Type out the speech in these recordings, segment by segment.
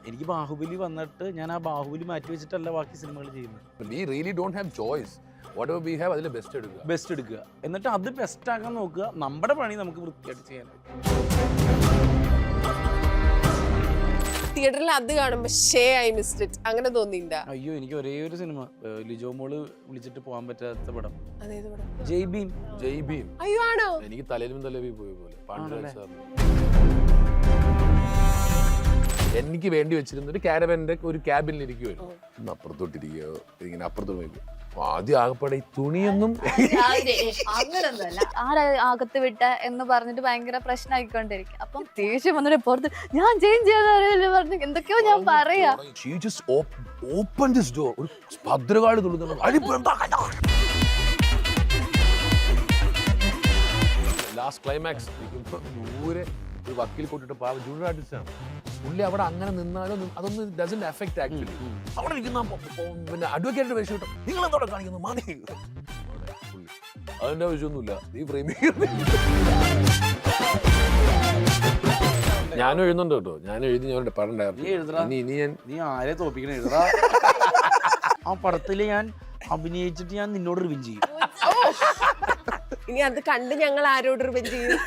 എനിക്ക് ബാഹുബലി വന്നിട്ട് ഞാൻ ആ ബാഹുബലി മാറ്റി വെച്ചിട്ടല്ല ബാക്കി സിനിമകൾ ചെയ്യുന്നത്. We really don't have choice. Whatever we have, അതിൽ ബെസ്റ്റ് എടുക്കുക എന്നിട്ട് അത് ബെസ്റ്റ് ആക്കാൻ നോക്കുക. നമ്മുടെ പണി നമുക്ക് വൃത്തിയായിട്ട് ചെയ്യാൻ. തിയേറ്ററിൽ അത് കാണുമ്പോ ഐ മിസ്ഡ് ഇറ്റ് അങ്ങനെ തോന്നിയില്ല? അയ്യോ, എനിക്ക് ഒരേ ഒരു സിനിമ ലിജോ മോള് വിളിച്ചിട്ട് പോകാൻ പറ്റാത്ത പടം. അതേത് പടം? ജയ് ഭീം. അയ്യോ ആണോ? എനിക്ക് തലയിലും തലവി പോയ പോലെ പാണ്ഡ്യരാജ് സാർ എനിക്ക് വേണ്ടി വെച്ചിരുന്ന ഒരു കാരവന്റെ ഒരു ക്യാബിനിൽ ഇരിക്കുവായിരുന്നു. അപ്പുറത്തോട്ടിരിക്കുകയോ ഇങ്ങനെ അപ്പുറത്തോട്ട് ആദ്യം ആകപ്പാടെ ഈ തുണിയൊന്നും അങ്ങനൊന്നുമല്ല. അകത്ത് വിട്ട എന്ന് പറഞ്ഞിട്ട് ഭയങ്കര പ്രശ്നമായിക്കൊണ്ടിരിക്കും. അപ്പം ദേഷ്യം വന്നിട്ട് പുറത്ത് ഞാൻ ചേഞ്ച് ചെയ്യാൻ പറഞ്ഞു എന്തൊക്കെയോ ഞാൻ പറയാ. ഭദ്രകാളി തുള്ളുന്നു. ലാസ്റ്റ് ക്ലൈമാക്സ് ദൂരെ ഒരു വക്കീൽ കൊണ്ടിട്ട് പാവം ജൂനിയർ ആർട്ടിസ്റ്റാണ് പുള്ളി. അവിടെ അങ്ങനെ നിന്നാലും അതൊന്നും ഡസന്റ് എഫക്ട് ആക്ച്വലി. അവിടെ ഇരിക്കുന്ന പിന്നെ അഡ്വക്കേറ്റ് വേഷം കിട്ടും. നിങ്ങൾ എന്തോടെ കാണിക്കുന്നു മാറി അതിന്റെ ആവശ്യമൊന്നുമില്ല. നീ പ്രേമിക്കുന്നു. ഞാനും എഴുതുന്നുണ്ട് കേട്ടോ. ഞാൻ എഴുതി ഞാൻ പറഞ്ഞിട്ടുണ്ടായിരുന്നു. നീ ആരെ തോപ്പിക്കണ എഴുതാ. ആ പടത്തില് ഞാൻ അഭിനയിച്ചിട്ട് ഞാൻ നിന്നോട് റിവെഞ്ച് ചെയ്യും. ഇനി അത് കണ്ട് ഞങ്ങൾ ആരോട് റിവെഞ്ച് ചെയ്യും?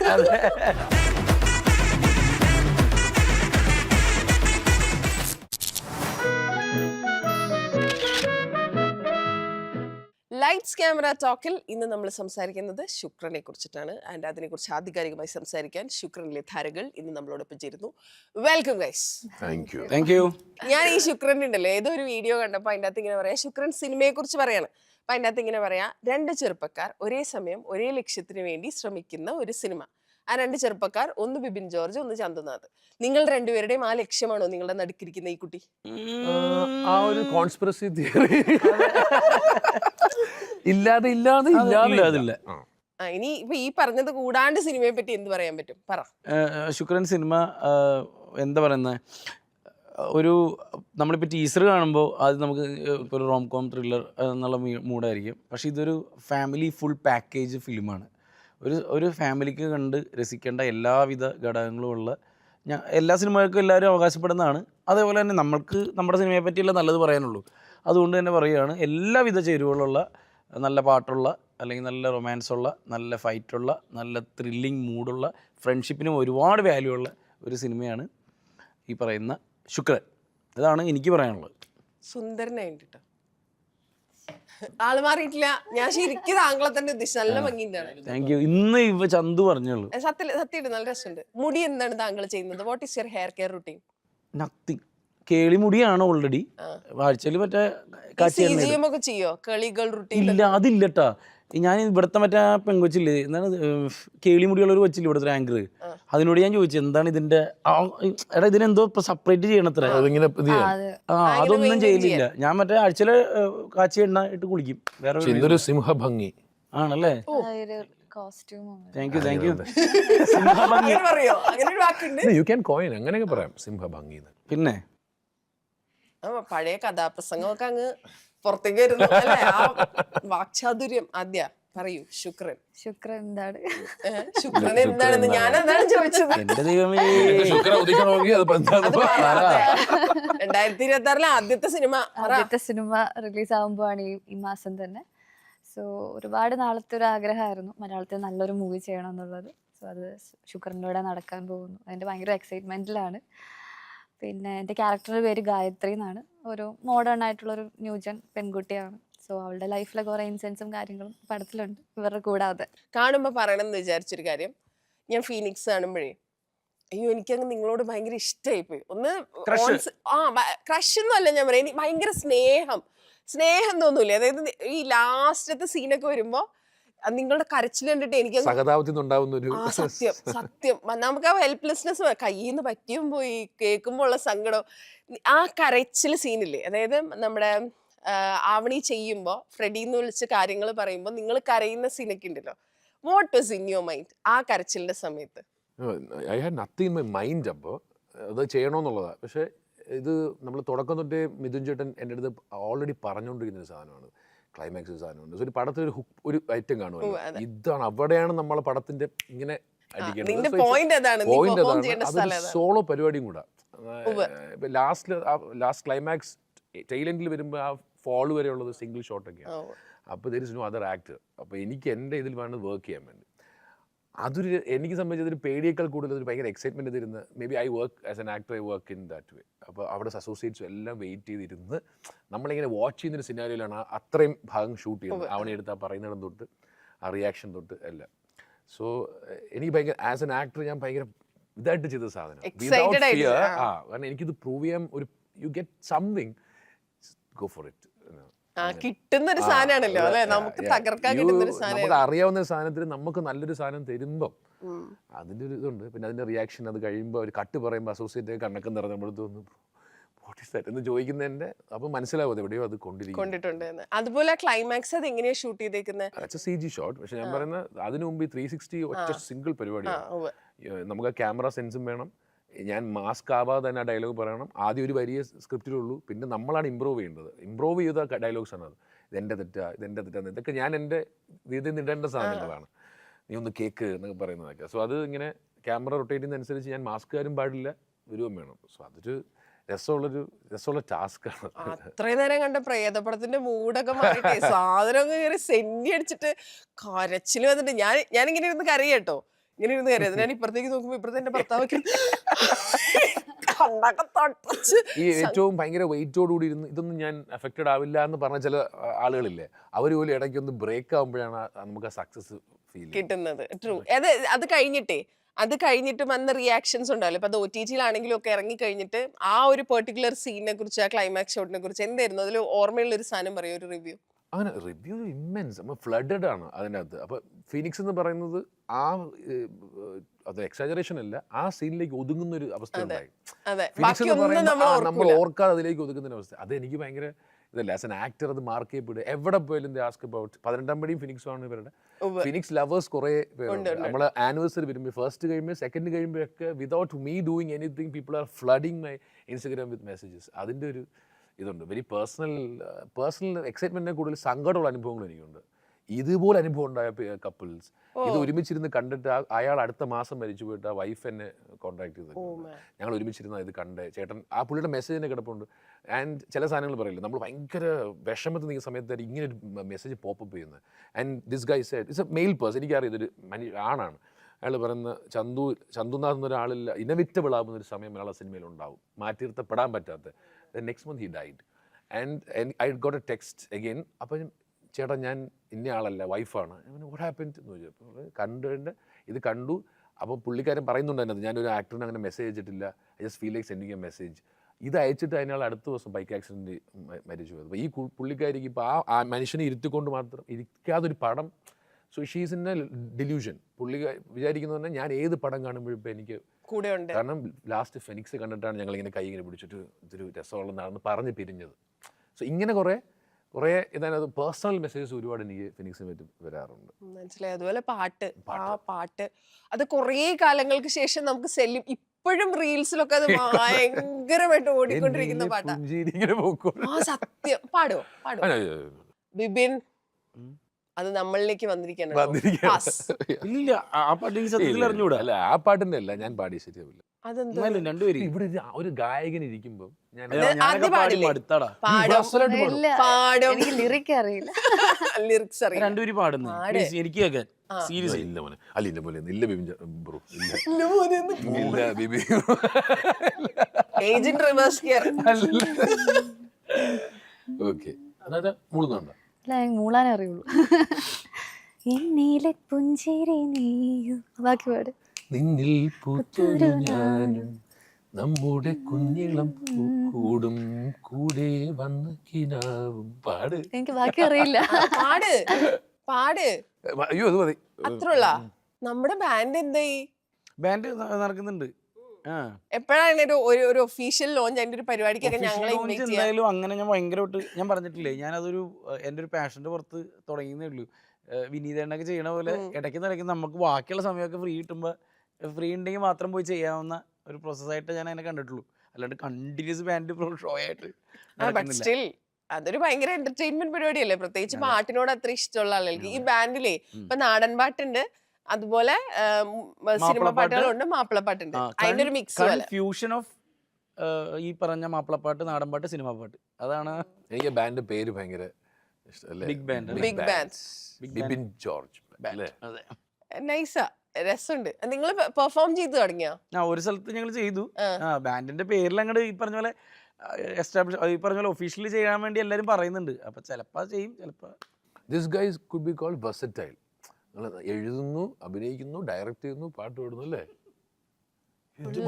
ലൈറ്റ്സ് ക്യാമറ ടോക്കിൽ ഇന്ന് നമ്മൾ സംസാരിക്കുന്നത് ശുക്രനെ കുറിച്ചിട്ടാണ്. ആൻഡ് അതിനെക്കുറിച്ച് ആധികാരികമായി സംസാരിക്കാൻ ശുക്രനിലെ ധാരകൾ ഇന്ന് നമ്മളോടൊപ്പം ചേരുന്നു. Welcome guys. Thank you. ഞാൻ ഈ ശുക്രൻ ഉണ്ടല്ലോ ഏതോ ഒരു വീഡിയോ കണ്ടപ്പോൾ അതിൻ്റെ അകത്ത് ഇങ്ങനെ പറയാം, ശുക്രൻ സിനിമയെ കുറിച്ച് പറയാണ്. അപ്പൊ അതിൻ്റെ അകത്ത് ഇങ്ങനെ പറയാം, 2 ചെറുപ്പക്കാർ ഒരേ സമയം ഒരേ ലക്ഷ്യത്തിന് വേണ്ടി ശ്രമിക്കുന്ന ഒരു സിനിമ. ആ 2 ചെറുപ്പക്കാർ, ഒന്ന് ബിബിൻ ജോർജ്, ഒന്ന് ചന്തുനാഥ്. നിങ്ങൾ രണ്ടുപേരുടെയും ആ ലക്ഷ്യമാണോ നിങ്ങളുടെ നടുക്കിരിക്കുന്ന ഈ കുട്ടി? ആ ഒരു കോൺസ്പിറസി തിയറി ഇല്ലാതെ ഇനി ഇപ്പൊ ഈ പറഞ്ഞത് കൂടാണ്ട് സിനിമയെ പറ്റി എന്ത് പറയാൻ പറ്റും? പറ. ശുക്രൻ സിനിമ എന്താ പറയുന്നത്, ഒരു നമ്മളിപ്പോൾ ടീസർ കാണുമ്പോൾ അത് നമുക്ക് ഇപ്പോൾ ഒരു റോം കോം ത്രില്ലർ എന്നുള്ള മൂഡായിരിക്കും. പക്ഷേ ഇതൊരു ഫാമിലി ഫുൾ പാക്കേജ് ഫിലിമാണ്. ഒരു ഫാമിലിക്ക് കണ്ട് രസിക്കേണ്ട എല്ലാവിധ ഘടകങ്ങളും ഉള്ള എല്ലാ സിനിമകൾക്കും എല്ലാവരും അവകാശപ്പെടുന്നതാണ്. അതേപോലെ തന്നെ നമ്മൾക്ക് നമ്മുടെ സിനിമയെ പറ്റിയുള്ള നല്ലത് പറയാനുള്ളൂ. അതുകൊണ്ട് തന്നെ പറയുകയാണ്, എല്ലാവിധ ചേരുവകളുള്ള നല്ല പാട്ടുള്ള, അല്ലെങ്കിൽ നല്ല റൊമാൻസുള്ള, നല്ല ഫൈറ്റുള്ള, നല്ല ത്രില്ലിങ് മൂഡുള്ള, ഫ്രണ്ട്ഷിപ്പിനും ഒരുപാട് വാല്യൂ ഉള്ള ഒരു സിനിമയാണ് ഈ പറയുന്ന ശുക്രൻ. ഇതാണ് എനിക്ക് പറയാനുള്ളത്. സുന്ദരനായിട്ട് കേട്ടോ, ആള് മാറിയിട്ടില്ല. ഞാൻ ശരിക്കും താങ്കളെ തന്നെ ഉദ്ദേശിച്ചു. നല്ല ഭംഗിയുണ്ടാണ്. Thank you. ഇന്ന് ഇവ ചന്തു പറഞ്ഞുള്ളൂ. സത്യമായിട്ട് നല്ല രസമുണ്ട്. മുടി എന്താണ് താങ്കൾ ചെയ്യുന്നത്? What is your hair care routine? Nothing. കേളിമുടിയാണ് ഓൾറെഡി. ആഴ്ചയിൽ മറ്റേ ചെയ്യോ കളികൾ റുട്ടീൻ? ഇല്ല, അതില്ലട്ടാ. ഞാൻ ഇവിടുത്തെ മറ്റേ പെങ്കൊച്ചില്ലേ, എന്താണ് കേളിമുടിയുള്ള ഒരു കൊച്ചില്ല ഇവിടുത്തെ ആങ്കർ, അതിനോട് ഞാൻ ചോദിച്ചു എന്താണ് ഇതിന്റെ എടാ ഇതിനെന്തോ സെപ്പറേറ്റ് ചെയ്യണത്ര. അതൊന്നും ചെയ്യില്ല. ഞാൻ മറ്റേ ആഴ്ചയില് കാച്ചി എണ്ണ ഇട്ട് കുളിക്കും. വേറെ സിംഹഭംഗി ആണല്ലേ? Thank you. അങ്ങനെയൊക്കെ പറയാം സിംഹഭംഗി. പിന്നെ പഴയ കഥാപ്രസംഗമൊക്കെ അങ്ങ് പുറത്തേക്ക് വരുന്നു അല്ലേ? ആ വാക്ചാതുര്യം. ആദ്യ പറയൂ, ശുക്രൻ എന്താണ്? ശുക്രൻ എന്താണെന്ന് ഞാൻ അതാണ് ചോദിച്ചത്. 2026 ആദ്യത്തെ സിനിമ റിലീസ് ആകുമ്പോഴാണ് ഈ മാസം തന്നെ. സോ ഒരുപാട് നാളത്തെ ഒരു ആഗ്രഹമായിരുന്നു മലയാളത്തിൽ നല്ലൊരു മൂവി ചെയ്യണം എന്നുള്ളത്. സോ അത് ശുക്രൻ്റെ കൂടെ നടക്കാൻ പോകുന്നു. അതിൻ്റെ ഭയങ്കര എക്സൈറ്റ്മെൻറ്റിലാണ്. പിന്നെ എൻ്റെ ക്യാരക്ടറുടെ പേര് ഗായത്രി എന്നാണ്. ഒരു മോഡേൺ ആയിട്ടുള്ളൊരു ന്യൂജൻ പെൺകുട്ടിയാണ്. സോ അവളുടെ ലൈഫിലെ കുറേ ഇൻസിഡൻസും കാര്യങ്ങളും പടത്തിലുണ്ട്. ഇവരുടെ കൂടാതെ കാണുമ്പോൾ പറയണമെന്ന് വിചാരിച്ചൊരു കാര്യം, ഞാൻ ഫീനിക്സ് കാണുമ്പോഴേ അയ്യോ എനിക്കങ്ങ് നിങ്ങളോട് ഭയങ്കര ഇഷ്ടമായിപ്പോയി. ഒന്ന് ക്രഷ് ഒന്നും അല്ല ഞാൻ പറയാം, എനിക്ക് ഭയങ്കര സ്നേഹം തോന്നൂലേ? അതായത് ഈ ലാസ്റ്റത്തെ സീനൊക്കെ വരുമ്പോ നിങ്ങളുടെ കരച്ചിൽ കണ്ടിട്ട് എനിക്ക് സത്യം നമുക്ക് ആ ഹെൽപ്ലെസ്നെസ് കയ്യിൽ നിന്ന് പറ്റിയും പോയി കേൾക്കുമ്പോൾ ഉള്ള സങ്കടം. ആ കരച്ചിൽ സീനില്ലേ, അതായത് നമ്മുടെ ആവണി ചെയ്യുമ്പോ ഫ്രെഡിന്ന് വിളിച്ച് കാര്യങ്ങൾ പറയുമ്പോൾ നിങ്ങൾ കരയുന്ന സീനൊക്കെ ഉണ്ടല്ലോ. What was in your mind ആ കരച്ചിലിന്റെ സമയത്ത്? I had nothing in my mind. അപ്പോൾ അത് ചെയ്യണമെന്നുള്ളതാണ്. പക്ഷേ ഇത് നമ്മൾ തുടക്കം തൊട്ടേ മിഥുൻ ചേട്ടൻ എൻ്റെ അടുത്ത് ഓൾറെഡി പറഞ്ഞുകൊണ്ടിരിക്കുന്ന ഒരു സാധനമാണ്, ക്ലൈമാക്സ് സാധനമുണ്ട്. ഒരു പടത്തിൽ ഒരു ഐറ്റം കാണുമല്ലോ, ഇതാണ് അവിടെയാണ് നമ്മളെ പടത്തിന്റെ ഇങ്ങനെ നിന്റെ point അതാണ്, നീ പോയിന്റ് perform അതാണ്. ചെയ്യേണ്ട അതൊരു സ്ഥലം അതാണ്. സോളോ പരിപാടിയും കൂടാ. ലാസ്റ്റ് ക്ലൈമാക്സ് ടൈലൻഡിൽ വരുമ്പോൾ ആ ഫോൾ വരെ ഉള്ളത് സിംഗിൾ ഷോട്ടൊക്കെയാണ്. അപ്പോൾ there is no other actor. അപ്പോൾ എനിക്ക് എൻ്റെ ഇതിൽ വേണം വർക്ക് ചെയ്യാൻ വേണ്ടി. അതൊരു എനിക്ക് സംബന്ധിച്ചതൊരു പേടിയേക്കാൾ കൂടുതൽ ഒരു ഭയങ്കര എക്സൈറ്റ്മെൻറ്റ് തരുന്ന, may be I work as an actor, I work in that way. അപ്പോൾ അവിടെ അസോസിയേറ്റ്സും എല്ലാം വെയിറ്റ് ചെയ്തിരുന്ന് നമ്മളിങ്ങനെ വാച്ച് ചെയ്യുന്നൊരു സിനാരിയോയിലാണ് അത്രയും ഭാഗം ഷൂട്ട് ചെയ്യുന്നത്. അവനെ എടുത്ത് ആ പറയുന്നിടം തൊട്ട് ആ റിയാക്ഷൻ തൊട്ട് എല്ലാം. സോ എനിക്ക് ഭയങ്കര ആസ് എൻ ആക്ടർ ഞാൻ ഭയങ്കര ഇതായിട്ട് ചെയ്ത സാധനം. Excited ആയിട്ട്. കാരണം എനിക്കിത് പ്രൂവ് ചെയ്യാൻ ഒരു you get something, go for it. കിട്ടുന്ന ഒരു സാധനമാണല്ലോ അല്ലെ, നമുക്ക് തകർക്കാൻ കിട്ടുന്ന ഒരു സാധനം. നമുക്ക് അറിയാവുന്ന സാധനത്തിന് നമുക്ക് നല്ലൊരു സാധനം തരുമ്പം അതിൻ്റെ ഒരു ഇതുണ്ട്. പിന്നെ അതിന്റെ റിയാക്ഷൻ അത് കഴിയുമ്പോൾ ഒരു കട്ട് പറയുമ്പോൾ അസോസിയേറ്റ് കണ്ണക്കം നിറഞ്ഞ നമ്മൾ തോന്നുന്നു വാട്ട് ഈസ് ദാറ്റ് എന്ന് ചോദിക്കുന്നതിന്റെ അപ്പം മനസ്സിലാവും എവിടെയോ അത് കൊണ്ടിട്ടുണ്ട്. അതുപോലെ ക്ലൈമാക്സ് അത് എങ്ങനെയാ ഷൂട്ട് ചെയ്തേക്കുന്നത്? CG shot. പക്ഷെ ഞാൻ പറയുന്നത് അതിനു മുമ്പ് 360 ഒറ്റ സിംഗിൾ പരിപാടിയാണ്. നമുക്ക് ക്യാമറ സെൻസും വേണം, ഞാൻ മാസ്ക് ആവാതെ തന്നെ ആ ഡയലോഗ് പറയണം. ആദ്യം ഒരു വലിയ സ്ക്രിപ്റ്റിലുള്ളൂ, പിന്നെ നമ്മളാണ് ഇമ്പ്രൂവ് ചെയ്യേണ്ടത്. ഇമ്പ്രൂവ് ചെയ്ത ഡയലോഗ്സ് ആണ് അത്. ഇതെൻ്റെ തെറ്റാണ്, ഇതൊക്കെ ഞാൻ എൻ്റെ രീതിയിൽ നിടേണ്ട സാധനങ്ങളാണ്. നീ ഒന്ന് കേക്ക് എന്നൊക്കെ പറയുന്നതൊക്കെ. സോ അത് ഇങ്ങനെ ക്യാമറ റൊട്ടേറ്റ് ചെയ്യുന്നതനുസരിച്ച് ഞാൻ മാസ്കുകാരും പാടില്ല, വരുവും വേണം. സോ അതൊരു രസമുള്ള ടാസ്ക്കാണ്. അത്രയും നേരം കണ്ട പ്രേതപടത്തിന്റെ മൂടൊക്കെ മാറിയിട്ടേ സാധനം കയറി സെന്നി അടിച്ചിട്ട് കരച്ചില് വന്നിട്ട് ഞാനിങ്ങനെ ഇരുന്ന് കരയട്ടോ, ഇങ്ങനെ ഇരുന്ന് കരയത്. ഞാൻ ഇപ്പുറത്തേക്ക് നോക്കുമ്പോ ഇപ്പുറത്തെ എന്റെ ഭർത്താവ് കണ്ണൊക്കെ തട്ടച്ച്. ഈ ഏറ്റവും ഭയങ്കര വെയിറ്റോട് കൂടി ഇരുന്ന് ഇതൊന്നും ഞാൻ അഫക്റ്റഡ് ആവില്ല എന്ന് പറഞ്ഞ ചില ആളുകളില്ലേ, അവർ പോലും ഇടയ്ക്ക് ഒന്ന് ബ്രേക്ക് ആകുമ്പോഴാണ് നമുക്ക് സക്സസ് ഫീൽ കിട്ടുന്നത്. ട്രൂ. അത് കഴിഞ്ഞിട്ട് വന്ന റിയാക്ഷൻസ് ഉണ്ടാവില്ല. ഇപ്പൊ അത് OTT-ലാണെങ്കിലും ഒക്കെ ഇറങ്ങി കഴിഞ്ഞിട്ട് ആ ഒരു പെർട്ടിക്കുലർ സീനിനെ കുറിച്ച്, ആ ക്ലൈമാക്സ് ഷോട്ടിനെ കുറിച്ച് എന്തായിരുന്നു അതിൽ ഓർമ്മയുള്ള ഒരു സാധനം പറയും, ഒരു റിവ്യൂ? അങ്ങനെ റിവ്യൂ ഇമ്മെൻസ്, നമ്മൾ ഫ്ലഡഡ് ആണ് അതിൻ്റെ അകത്ത്. അപ്പോൾ ഫീനിക്സ് എന്ന് പറയുന്നത് അത് എക്സാജറേഷൻ അല്ല, ആ സീനിലേക്ക് ഒതുങ്ങുന്ന ഒരു അവസ്ഥ ഉണ്ടായി. ഫീനിക്സ് എന്ന് പറയുമ്പോൾ നമ്മൾ ഓർക്കാതെ അതിലേക്ക് ഒതുങ്ങുന്ന അവസ്ഥ. അത് എനിക്ക് ഭയങ്കര ഇതല്ല. ആസ് എൻ ആക്ടർ അത് മാർക്ക് ചെയ്യപ്പെടുക. എവിടെ പോയാലും ആസ്ക് അബൌട്ട് 18 പടിയും ഫിനിക്സും ആണ് ഇവരുടെ. ഫിനിക്സ് ലവേഴ്സ് കുറേ പേരുണ്ട്. നമ്മൾ ആനിവേഴ്സറി വരുമ്പോൾ, ഫസ്റ്റ് കഴിയുമ്പോൾ, സെക്കൻഡ് കഴിയുമ്പോഴൊക്കെ without me doing anything people are flooding my Instagram with messages. അതിൻ്റെ ഒരു ഇതുണ്ട്. വെരി പേഴ്സണൽ എക്സൈറ്റ്മെന്റിനെ കൂടുതൽ സങ്കടമുള്ള അനുഭവങ്ങൾ എനിക്കുണ്ട്. ഇതുപോലെ അനുഭവം ഉണ്ടായ കപ്പിൾസ് ഇത് ഒരുമിച്ചിരുന്ന് കണ്ടിട്ട് അയാൾ അടുത്ത മാസം മരിച്ചു പോയിട്ട് ആ വൈഫ് എന്നെ കോൺടാക്ട് ചെയ്തു. ഞങ്ങൾ ഒരുമിച്ചിരുന്ന ഇത് കണ്ടേ ചേട്ടൻ, ആ പുള്ളിയുടെ മെസ്സേജ് തന്നെ കിടപ്പുണ്ട്. ആൻഡ് ചില സാധനങ്ങൾ പറയില്ല, നമ്മൾ ഭയങ്കര വിഷമത്തിൽ നിൽക്കുന്ന സമയത്ത് ഇങ്ങനെ ഒരു മെസ്സേജ് പോപ്പപ്പ് ചെയ്യുന്നത്. And this guy said, it's a male person, എനിക്കറിയാം ഇതൊരു ആണാണ്. അയാൾ പറയുന്ന ചന്തുനാഥ് എന്നൊരാളില്ല, ഇനവിറ്റബിൾ ആകുന്ന ഒരു സമയം മലയാള സിനിമയിൽ ഉണ്ടാവും, മാറ്റി നിർത്തപ്പെടാൻ പറ്റാത്ത. Next month he died and I got A text again. അപ്പം ചേട്ടാ ഞാൻ ഇന്ന ആളല്ല, വൈഫാണ്. വാട്ട് ഹാപ്പൻഡ് എന്ന് ചോദിച്ചപ്പോൾ ഇത് കണ്ടു. അപ്പോൾ പുള്ളിക്കാരൻ പറയുന്നുണ്ട് അതിനകത്ത്, ഞാനൊരു ആക്ടറിന് അങ്ങനെ മെസ്സേജ് അയച്ചിട്ടില്ല, I just feel like sending a message. ഇത് അയച്ചിട്ട് അതിനാൾ അടുത്ത ദിവസം ബൈക്ക് ആക്സിഡൻറ്റ് മരിച്ചു പോയത്. അപ്പോൾ ഈ പുള്ളിക്കാരിക്ക് ഇപ്പോൾ ആ മനുഷ്യനെ ഇരുത്തിക്കൊണ്ട് മാത്രം ഇരിക്കാതൊരു പടം. So she's in A dilution. പുള്ളി വിചാരിക്കുന്നത് തന്നെ ഞാൻ ഏത് പടം കാണുമ്പോഴും ഇപ്പോൾ എനിക്ക് കൂടെ ഉണ്ട്. കാരണം ലാസ്റ്റ് ഫെനിക്സ് കണ്ടിട്ടാണ് ഞങ്ങളിങ്ങനെ കൈ ഇങ്ങനെ പിടിച്ചിട്ട് ഇതൊരു രസമുള്ളതാണെന്ന് പറഞ്ഞ് പിരിഞ്ഞത്. സോ ഇങ്ങനെ കുറേ ഇതിനകത്ത് പേഴ്സണൽ മെസ്സേജസ് ഒരുപാട് എനിക്ക് ഫിനിക്സിനെ പറ്റി വരാറുണ്ട്. മനസ്സിലായി. അതുപോലെ പാട്ട് അത് കുറേ കാലങ്ങൾക്ക് ശേഷം നമുക്ക് ഇപ്പോഴും റീൽസിലൊക്കെ അത് ഭയങ്കരമായിട്ട് ഓടിക്കൊണ്ടിരിക്കുന്ന പാട്ടാണ്. സത്യം. പാടോ ബിബിൻ? അത് നമ്മളിലേക്ക് വന്നിരിക്കണം. ഇല്ല, ആ പാട്ട് എനിക്ക് സത്യത്തിൽ അറിഞ്ഞൂടാ. അല്ല, ആ പാട്ടിന്റെ അല്ല ഞാൻ പാടി ശരിയാവില്ല. രണ്ടുപേരും ഇവിടെ ഒരു ഗായകൻ ഇരിക്കുമ്പോ ലിറിക്സ് അറിയില്ല. രണ്ടുപേരും പാടുന്നു എനിക്ക് കേൾക്കാൻ. സീരിയസ് ഇല്ല മോനെ, അല്ല ഇല്ല പോലെ ഇല്ല ബിബി ബ്രോ, ഇല്ല ബിബി ഏജന്റ് റിവേഴ്സ് ഗിയർ. ഓക്കെ, അതായത് മൂളുന്നുണ്ടോ? മൂളാൻ അറിയുള്ളൂ. എന്നിലെ പുഞ്ചിരി നീയു, ബാക്കി പാട്. നിന്നിൽ പൂത്തൊരു ഞാനും നമ്മുടെ കുഞ്ഞിളം കൂടും കൂടെ വന്ന കിനാവും. പാട്. എനിക്ക് ബാക്കി അറിയില്ല. പാട്. അയ്യോ അത് മതി. അത്രയുള്ള നമ്മുടെ ബാൻഡ് എന്തായി? ബാൻഡ് നടക്കുന്നുണ്ട്. എപ്പോഴാണ് ഒരു ഒഫീഷ്യൽ ലോഞ്ച്? അതിന്റെ ഒരു പരിപാടിക്കൊക്കെ ഞങ്ങളെ എന്തായാലും അങ്ങനെ ഞാൻ ഭയങ്കരമായിട്ട് ഞാൻ പറഞ്ഞിട്ടില്ലേ, ഞാനതൊരു എൻ്റെ ഒരു പാഷന്റെ പുറത്ത് തുടങ്ങിയതേ ഉള്ളൂ. വിനീതേണ്ണൊക്കെ ചെയ്യണ പോലെ ഇടയ്ക്ക് നമുക്ക് ബാക്കിയുള്ള സമയമൊക്കെ ഫ്രീ കിട്ടുമ്പോൾ, ഫ്രീ ഉണ്ടെങ്കിൽ മാത്രം പോയി ചെയ്യാവുന്ന ഒരു പ്രോസസ്സായിട്ട് ഞാൻ അതിനെ കണ്ടിട്ടുള്ളൂ. അല്ലാണ്ട് കണ്ടിന്യൂസ് ബാൻഡ് ഷോ ആയിട്ട്. അതൊരു ഭയങ്കര എന്റർടൈൻമെന്റ് പരിപാടിയല്ലേ, പ്രത്യേകിച്ച് പാട്ടിനോട് അത്ര ഇഷ്ടമുള്ള ആളുകൾക്ക്. ഈ ബാൻഡിലെ ഇപ്പൊ നാടൻ പാട്ടുണ്ട്, അതുപോലെ സിനിമ പാട്ടുകളുണ്ട്, മാപ്പിളപ്പാട്ടുണ്ട്. അതിന്റെ ഒരു മിക്സ് പോലെ. ഫ്യൂഷൻ ഓഫ് ഈ പറഞ്ഞ മാപ്പിളപ്പാട്ട്, നാടൻപാട്ട്, സിനിമ പാട്ട്. അതാണ് എനിക്ക് ബാൻഡ് പേര് ഭയങ്കര ഇഷ്ടമല്ലേ? Big band. Big band. Bibin George അല്ലേ? അതെ. നൈസാ, രസമുണ്ട്. നിങ്ങൾ പെർഫോം ചെയ്ത് തുടങ്ങിയോ? ഒരു സ്ഥലത്ത് ഞങ്ങൾ ചെയ്തു. ബാൻഡിന്റെ പേരിൽ അങ്ങോട്ട് ഈ പറഞ്ഞ പോലെ എസ്റ്റാബ്ലിഷ്, ഈ പറഞ്ഞ പോലെ ഒഫീഷ്യലി ചെയ്യാൻ വേണ്ടി എല്ലാവരും പറയുന്നുണ്ട്. അപ്പൊ ചിലപ്പോ ചെയ്യും, ചിലപ്പോ. This guys could be called versatile. എഴുതുന്നു, അഭിനയിക്കുന്നു, ഡയറക്റ്റ് ചെയ്യുന്നു, പാട്ട് പാടുന്നു അല്ലേ?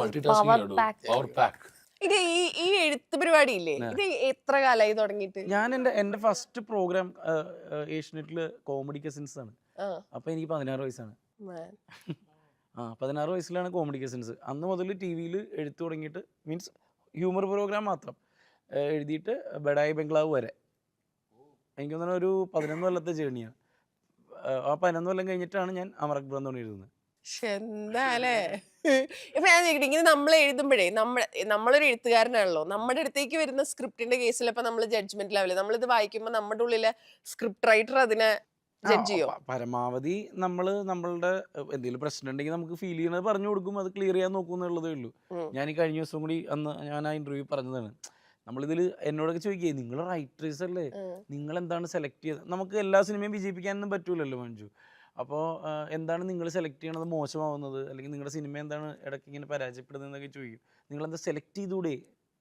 Multi power pack. ഇത് ഈ എഴുത്ത് പരിപാടി ഇല്ലേ, ഇത് എത്ര കാലമായി തുടങ്ങിയിട്ട്? ഞാൻ എന്റെ ഫസ്റ്റ് പ്രോഗ്രാം ഏഷ്യനെറ്റില് കോമഡി കസിൻസ് ആണ്. അപ്പൊ എനിക്ക് 16 വയസ്സാണ്. 16 വയസ്സിലാണ് കോമഡി കസിൻസ്. അന്ന് മുതൽ ടി വിയിൽ എഴുത്ത് തുടങ്ങിയിട്ട്, മീൻസ് ഹ്യൂമർ പ്രോഗ്രാം മാത്രം എഴുതിയിട്ട് ബഡായി ബംഗ്ലാവ് വരെ. എനിക്ക് തോന്നുന്നു ഒരു 11 കൊല്ലത്തെ ജേണിയാണ്. ആ 11 കൊല്ലം കഴിഞ്ഞിട്ടാണ് ഞാൻ അമർ അക്ബർ എന്ന് എഴുതുന്നത്. എന്താല്ലേ ഇപ്പൊ ഞാൻ ചോദിക്കട്ടെ, ഇങ്ങനെ നമ്മൾ എഴുതുമ്പോഴേ നമ്മളൊരു എഴുത്തുകാരനാണല്ലോ, നമ്മുടെ അടുത്തേക്ക് വരുന്ന സ്ക്രിപ്റ്റിന്റെ കേസിൽ ഇപ്പൊ നമ്മൾ ജഡ്ജ്മെന്റ് ലെവല് നമ്മളിത് വായിക്കുമ്പോൾ നമ്മുടെ ഉള്ളിലെ സ്ക്രിപ്റ്റ് റൈറ്റർ അതിനെ ജഡ്ജ് ചെയ്യോ? പരമാവധി നമ്മളുടെ എന്തെങ്കിലും പ്രശ്നം ഉണ്ടെങ്കിൽ നമുക്ക് ഫീൽ ചെയ്യണത് പറഞ്ഞു കൊടുക്കും, അത് ക്ലിയർ ചെയ്യാൻ നോക്കും എന്നുള്ളതേ ഉള്ളൂ. ഞാൻ ഈ കഴിഞ്ഞ ദിവസം കൂടി ഞാൻ ആ ഇന്റർവ്യൂ പറഞ്ഞതാണ്. നമ്മളിതിൽ എന്നോടൊക്കെ ചോദിക്കുക, നിങ്ങൾ റൈറ്റേഴ്സ് അല്ലേ, നിങ്ങൾ എന്താണ് സെലക്ട് ചെയ്തത്? നമുക്ക് എല്ലാ സിനിമയും വിജയിപ്പിക്കാനൊന്നും പറ്റൂലല്ലോ മഞ്ജു. അപ്പോൾ എന്താണ് നിങ്ങൾ സെലക്ട് ചെയ്യണത് മോശമാവുന്നത്, അല്ലെങ്കിൽ നിങ്ങളുടെ സിനിമ എന്താണ് ഇടയ്ക്ക് ഇങ്ങനെ പരാജയപ്പെടുന്നത് എന്നൊക്കെ ചോദിക്കും. നിങ്ങളെന്താ സെലക്ട് ചെയ്തൂടെ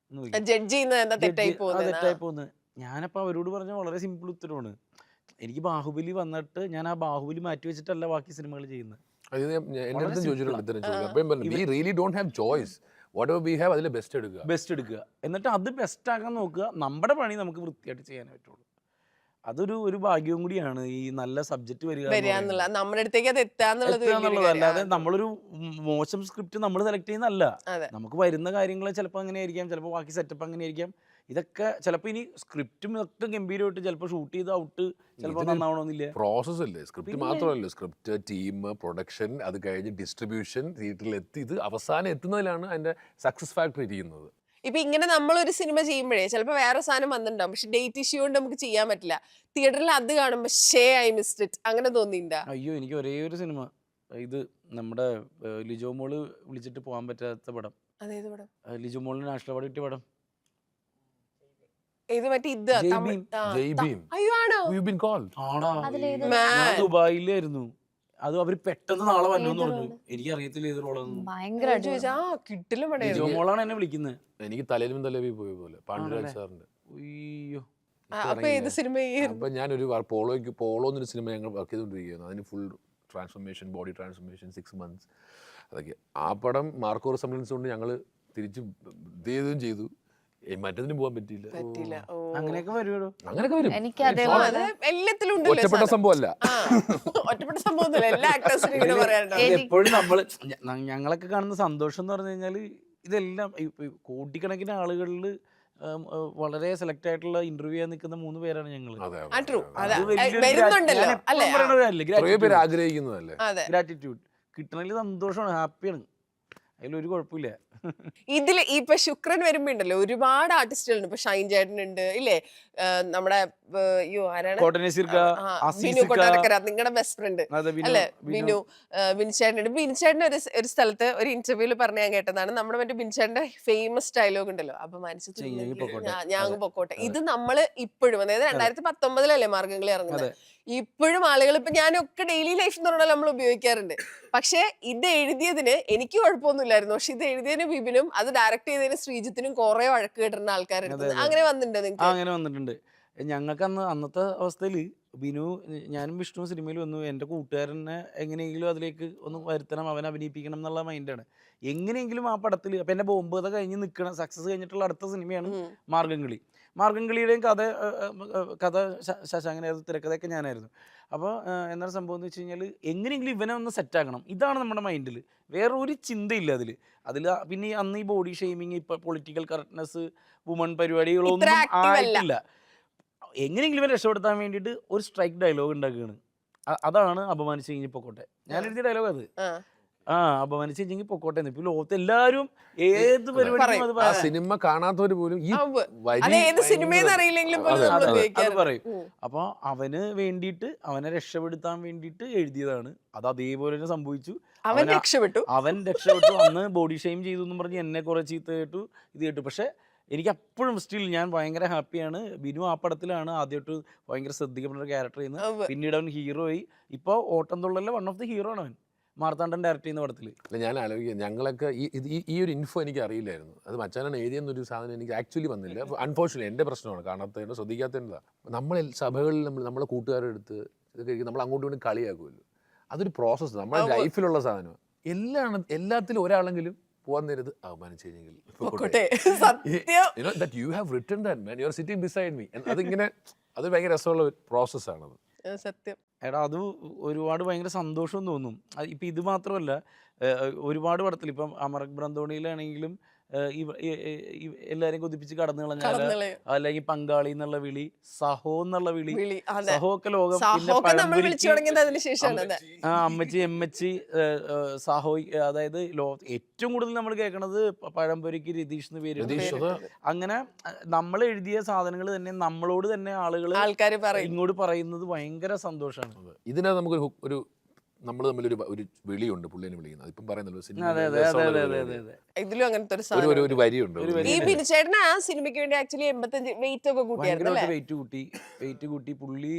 എന്ന് ചോദിക്കും. ജഡ്ജ് ചെയ്യുന്നത് തെറ്റായി പോകുന്നത്. ഞാനപ്പോൾ അവരോട് പറഞ്ഞ വളരെ സിമ്പിൾ ഉത്തരവാണ്. എനിക്ക് ബാഹുബലി വന്നിട്ട് ഞാൻ ആ ബാഹുബലി മാറ്റി വെച്ചിട്ടല്ല ബാക്കി സിനിമകൾ ചെയ്യുന്നത്. ബെസ്റ്റ് എടുക്കുക, എന്നിട്ട് അത് ബെസ്റ്റ് ആക്കാൻ നോക്കുക. നമ്മുടെ പണി നമുക്ക് വൃത്തിയായിട്ട് ചെയ്യാൻ പറ്റുള്ളൂ. അതൊരു ഭാഗ്യവും കൂടിയാണ്, ഈ നല്ല സബ്ജക്ട് വരിക നമ്മുടെ അടുത്തേക്ക് അത് എത്താന്നുള്ളത്. അല്ലാതെ നമ്മളൊരു മോശം സ്ക്രിപ്റ്റ് നമ്മൾ സെലക്ട് ചെയ്യുന്നതല്ല. നമുക്ക് വരുന്ന കാര്യങ്ങൾ ചിലപ്പോൾ അങ്ങനെ ആയിരിക്കാം, ചിലപ്പോൾ ബാക്കി സെറ്റപ്പ് അങ്ങനെ ആയിരിക്കാം. ഇതൊക്കെ ചിലപ്പോൾ ഇനി സ്ക്രിപ്റ്റും ഒക്കെ ഗംഭീരമായിട്ട് ചിലപ്പോൾ ഷൂട്ട് ചെയ്ത് ഔട്ട് ചിലപ്പോൾ നന്നാവണമെന്നില്ല. പ്രോസസ് അല്ലേ, സ്ക്രിപ്റ്റ് മാത്രമല്ല, സ്ക്രിപ്റ്റ്, ടീം, പ്രൊഡക്ഷൻ, അത് കഴിഞ്ഞ് ഡിസ്ട്രിബ്യൂഷൻ, തിയേറ്ററിൽ എത്തി ഇത് അവസാനം എത്തുന്നതിലാണ് അതിന്റെ സക്സസ് ഫാക്ടർ ഇരിക്കുന്നത്. ഇപ്പൊ ഇങ്ങനെ നമ്മളൊരു സിനിമ ചെയ്യുമ്പോഴേ ചിലപ്പോൾ വേറെ സാധനം വന്നിട്ടുണ്ടാവും, പക്ഷെ ഡേറ്റ് ഇഷ്യൂ കൊണ്ട് നമുക്ക് ചെയ്യാൻ പറ്റില്ല. തിയേറ്ററിൽ അത് കാണുമ്പോൾ ഐ മിസ്ഡ് ഇറ്റ് അങ്ങനെ തോന്നിയിട്ടുണ്ടോ? അയ്യോ, എനിക്ക് ഒരേ ഒരു സിനിമ, ഇത് നമ്മുടെ ലിജോ മോള് വിളിച്ചിട്ട് പോകാൻ പറ്റാത്ത പടം. അതേത് പടം? ലിജോ മോളിന് നാഷണൽ അവാർഡ് കിട്ടിയ പടം. ഇത് മറ്റേ ഇത് ദുബായിലായിരുന്നു. അത് അവര് പെട്ടെന്ന് നാളെ വന്നു പറഞ്ഞു. എനിക്ക് അറിയത്തില്ല ഏത് റോളാണ്. ലിജോ മോളാണ് എന്നെ വിളിക്കുന്നത്. എനിക്ക് തലയിലും തലവി പോയ പോലെ പാണ്ഡുരാജ് സാറിന്റെ. അയ്യോ, അപ്പൊ ഞാനൊരു പോളോ എന്നൊരു സിനിമ ഞങ്ങൾ വർക്ക് ചെയ്തുകൊണ്ടിരിക്കുകയായിരുന്നു. അതിന് full transformation, body transformation, 6 months അതൊക്കെ. ആ പടം മാർക്കോ റിസംബ്ലൻസ് കൊണ്ട് ഞങ്ങൾ തിരിച്ച് ഇതേതും ചെയ്തു. മറ്റതിന് പോകാൻ പറ്റിയില്ല. അങ്ങനെയൊക്കെ വരുമോ? അങ്ങനെയൊക്കെ വരും. ഒറ്റപ്പെട്ട സംഭവമല്ല. ഒറ്റപ്പെട്ട സംഭവം എല്ലാ എപ്പോഴും നമ്മള് ഞങ്ങളൊക്കെ കാണുന്ന സന്തോഷം എന്ന് പറഞ്ഞു കഴിഞ്ഞാല് ഇതെല്ലാം കോടിക്കണക്കിന് ആളുകളിൽ വളരെ സെലക്ട് ആയിട്ടുള്ള ഇന്റർവ്യൂ ചെയ്യാൻ നിൽക്കുന്ന 3 പേരാണ് ഞങ്ങള്. ഗ്രാറ്റിറ്റ്യൂഡ് കിട്ടണമെങ്കിൽ സന്തോഷമാണ്, ഹാപ്പിയാണ്, അതിലൊരു കുഴപ്പമില്ല. ഇതില് ഇപ്പൊ ശുക്രൻ വരുമ്പോ ഉണ്ടല്ലോ ഒരുപാട് ആർട്ടിസ്റ്റുകളുണ്ട്. ഇപ്പൊ ഷൈൻ ചേട്ടനുണ്ട് ഇല്ലേ, നമ്മുടെ ബിനു കൊട്ടാരക്കര, നിങ്ങളുടെ ബെസ്റ്റ് ഫ്രണ്ട് അല്ലെ ബിനു. ബിൻചേട്ടനുണ്ട്. ബിൻചേട്ടൻ ഒരു സ്ഥലത്ത് ഒരു ഇന്റർവ്യൂല് പറഞ്ഞ ഞാൻ കേട്ടതാണ്, നമ്മുടെ മറ്റേ ബിൻചേട്ടന്റെ ഫേമസ് ഡയലോഗ് ഉണ്ടല്ലോ, അപ്പൊ മനസ്സിൽ ഞാൻ പൊക്കോട്ടെ. ഇത് നമ്മള് ഇപ്പോഴും, അതായത് 2019 മാർഗംകളി ഇറങ്ങുന്നത്, ഇപ്പോഴും ആളുകൾ, ഇപ്പൊ ഞാനൊക്കെ ഡെയിലി ലൈഫ് എന്ന് പറഞ്ഞാൽ നമ്മൾ ഉപയോഗിക്കാറുണ്ട്. പക്ഷെ ഇത് എഴുതിയതിന് എനിക്ക് കുഴപ്പമൊന്നുമില്ലായിരുന്നു, പക്ഷെ ഇത് എഴുതിയതിന് ബിബിനും അത് ഡയറക്ട് ചെയ്തതിന് ശ്രീജിത്തിനും കുറെ വഴക്ക് കേട്ടിരുന്ന ആൾക്കാരുണ്ട്. അങ്ങനെ വന്നിട്ടുണ്ട്? അങ്ങനെ വന്നിട്ടുണ്ട്. ഞങ്ങൾക്ക് അന്നത്തെ അവസ്ഥയിൽ ബിനു, ഞാനും വിഷ്ണു സിനിമയിൽ വന്നു. എൻ്റെ കൂട്ടുകാരനെ എങ്ങനെയെങ്കിലും അതിലേക്ക് ഒന്ന് വരുത്തണം, അവനെ അഭിനയിപ്പിക്കണം എന്നുള്ള മൈൻഡാണ്. എങ്ങനെയെങ്കിലും ആ പടത്തിൽ, അപ്പം എൻ്റെ ബോംബ് കഴിഞ്ഞ് നിൽക്കണം, സക്സസ് കഴിഞ്ഞിട്ടുള്ള അടുത്ത സിനിമയാണ് മാർഗംകളി. മാർഗംകളിയുടെയും കഥ ശശാങ്കനായിരുന്നു, തിരക്കഥയൊക്കെ ഞാനായിരുന്നു. അപ്പോൾ എന്താണ് സംഭവം എന്ന് വെച്ച് കഴിഞ്ഞാൽ, എങ്ങനെയെങ്കിലും ഇവനെ ഒന്ന് സെറ്റാക്കണം, ഇതാണ് നമ്മുടെ മൈൻഡിൽ. വേറെ ഒരു ചിന്തയില്ല അതിൽ. പിന്നെ അന്ന് ഈ ബോഡി ഷെയ്മിങ്, ഇപ്പോൾ പൊളിറ്റിക്കൽ കറക്റ്റ്നെസ്, വുമൺ പരിപാടികളൊന്നും ആയിട്ടില്ല. എങ്ങനെയെങ്കിലും ഇവൻ രക്ഷപ്പെടുത്താൻ വേണ്ടിയിട്ട് ഒരു സ്ട്രൈക്ക് ഡയലോഗ് ഉണ്ടാക്കുകയാണ്. അതാണ് അപമാനിച്ച് കഴിഞ്ഞ് പൊക്കോട്ടെ. ഞാൻ എഴുതിയ ഡയലോഗ് അത്. അപമാനിച്ചെങ്കിൽ പൊക്കോട്ടെ. ഇപ്പൊ ലോകത്ത് എല്ലാരും ഏത് പരിപാടിക്കും അത് ആ പറയാം. സിനിമ കാണാത്തവര് പോലും ഈ അത് ഏത് സിനിമയെന്ന് അറിയില്ലെങ്കിലും പോലും നമ്മൾ അത് ഉപയോഗിക്കാറുണ്ട്. പറയും. അപ്പൊ അവന് വേണ്ടിയിട്ട്, അവനെ രക്ഷപ്പെടുത്താൻ വേണ്ടിയിട്ട് എഴുതിയതാണ്. അത് അതേപോലെ തന്നെ സംഭവിച്ചു. അവൻ രക്ഷപ്പെട്ടു. അവൻ രക്ഷപ്പെട്ടു. അന്ന് ബോഡി ഷെയിം ചെയ്തു എന്നും പറഞ്ഞ് എന്നെ കുറെ ചീത്ത കേട്ടു, ഇത് കേട്ടു. പക്ഷെ എനിക്ക് അപ്പോഴും സ്റ്റിൽ ഞാൻ ഭയങ്കര ഹാപ്പിയാണ്. ബിനു ആ പടത്തിലാണ് ആദ്യമായിട്ട് ഭയങ്കര ശ്രദ്ധിക്കപ്പെടുന്ന ഒരു ക്യാരക്ടർ ചെയ്യുന്നത്. പിന്നീട് അവൻ ഹീറോ ആയി. ഇപ്പൊ ഓട്ടം തുള്ളലിലെ വൺ ഓഫ് ദി ഹീറോ ആണ് അവൻ, മാർത്താണ്ഡൻ ഡയറക്ട് ചെയ്യുന്ന പടത്തിൽ. ഞാൻ ആലോചിക്കുക, ഞങ്ങളൊക്കെ ഈ ഒരു ഇൻഫോ എനിക്ക് അറിയില്ലായിരുന്നു. അത് മച്ചാനാണ് എഴുതിയെന്നൊരു സാധനം എനിക്ക് ആക്ച്വലി വന്നില്ല. അൺഫോർച്യുനേറ്റ്ലി എൻ്റെ പ്രശ്നമാണ്, കാണാത്തതിൻ്റെ ശ്രദ്ധിക്കാത്തതിൻ്റെ. നമ്മൾ സഭകളിൽ നമ്മളെ കൂട്ടുകാരുടെ അടുത്ത് ഇതൊക്കെ നമ്മൾ അങ്ങോട്ടും ഇങ്ങോട്ടും കളിയാക്കുമല്ലോ. അതൊരു പ്രോസസ്സ്, നമ്മുടെ ലൈഫിലുള്ള സാധനമാണ്. എല്ലാത്തിലും ഒരാളെങ്കിലും പോകാൻ നേരത്ത് അവമാനിച്ചു കഴിഞ്ഞെങ്കിൽ you have written that man, you are sitting beside me. അതിങ്ങനെ അത് ഭയങ്കര രസമുള്ള ഒരു പ്രോസസ്സാണത്. സത്യം. എടാ അത് ഒരുപാട് ഭയങ്കര സന്തോഷം തോന്നും. ഇപ്പം ഇത് മാത്രമല്ല, ഒരുപാട് പടത്തിൽ ഇപ്പം അമറക് ബ്രന്തോണിയിലാണെങ്കിലും എല്ലാരെയും കൊതിപ്പിച്ച് കടന്നു കളഞ്ഞാല്, അല്ലെങ്കിൽ പങ്കാളി എന്നുള്ള വിളി, സഹോ എന്നുള്ള വിളി, സഹോ ഒക്കെ ലോകം. അമ്മച്ചി എമ്മച്ചി സഹോ, അതായത് ഏറ്റവും കൂടുതൽ നമ്മൾ കേൾക്കണത് പഴംപൊരിക്ക് രതീഷ് എന്ന് പേര്. അങ്ങനെ നമ്മൾ എഴുതിയ സാധനങ്ങൾ തന്നെ നമ്മളോട് തന്നെ ആൾക്കാർ ഇങ്ങോട്ട് പറയുന്നത് ഭയങ്കര സന്തോഷമാണ്. ഇതിനകത്ത് നമുക്ക് ഒരു നമ്മൾ തമ്മിലൊരു വിളിയുണ്ട്, പുള്ളിനെ വിളിക്കുന്നത്. ഇപ്പം പറയുന്നല്ലോ ഇതിലും അങ്ങനത്തെ ഒരു വരിയുണ്ട്. ഈ ബിനുചേട്ടന് ആ സിനിമയ്ക്ക് വേണ്ടി ആക്ച്വലി 85 വെയിറ്റ് ഒക്കെ കൂട്ടിയായിരുന്നു. വെയിറ്റ് കൂട്ടി പുള്ളി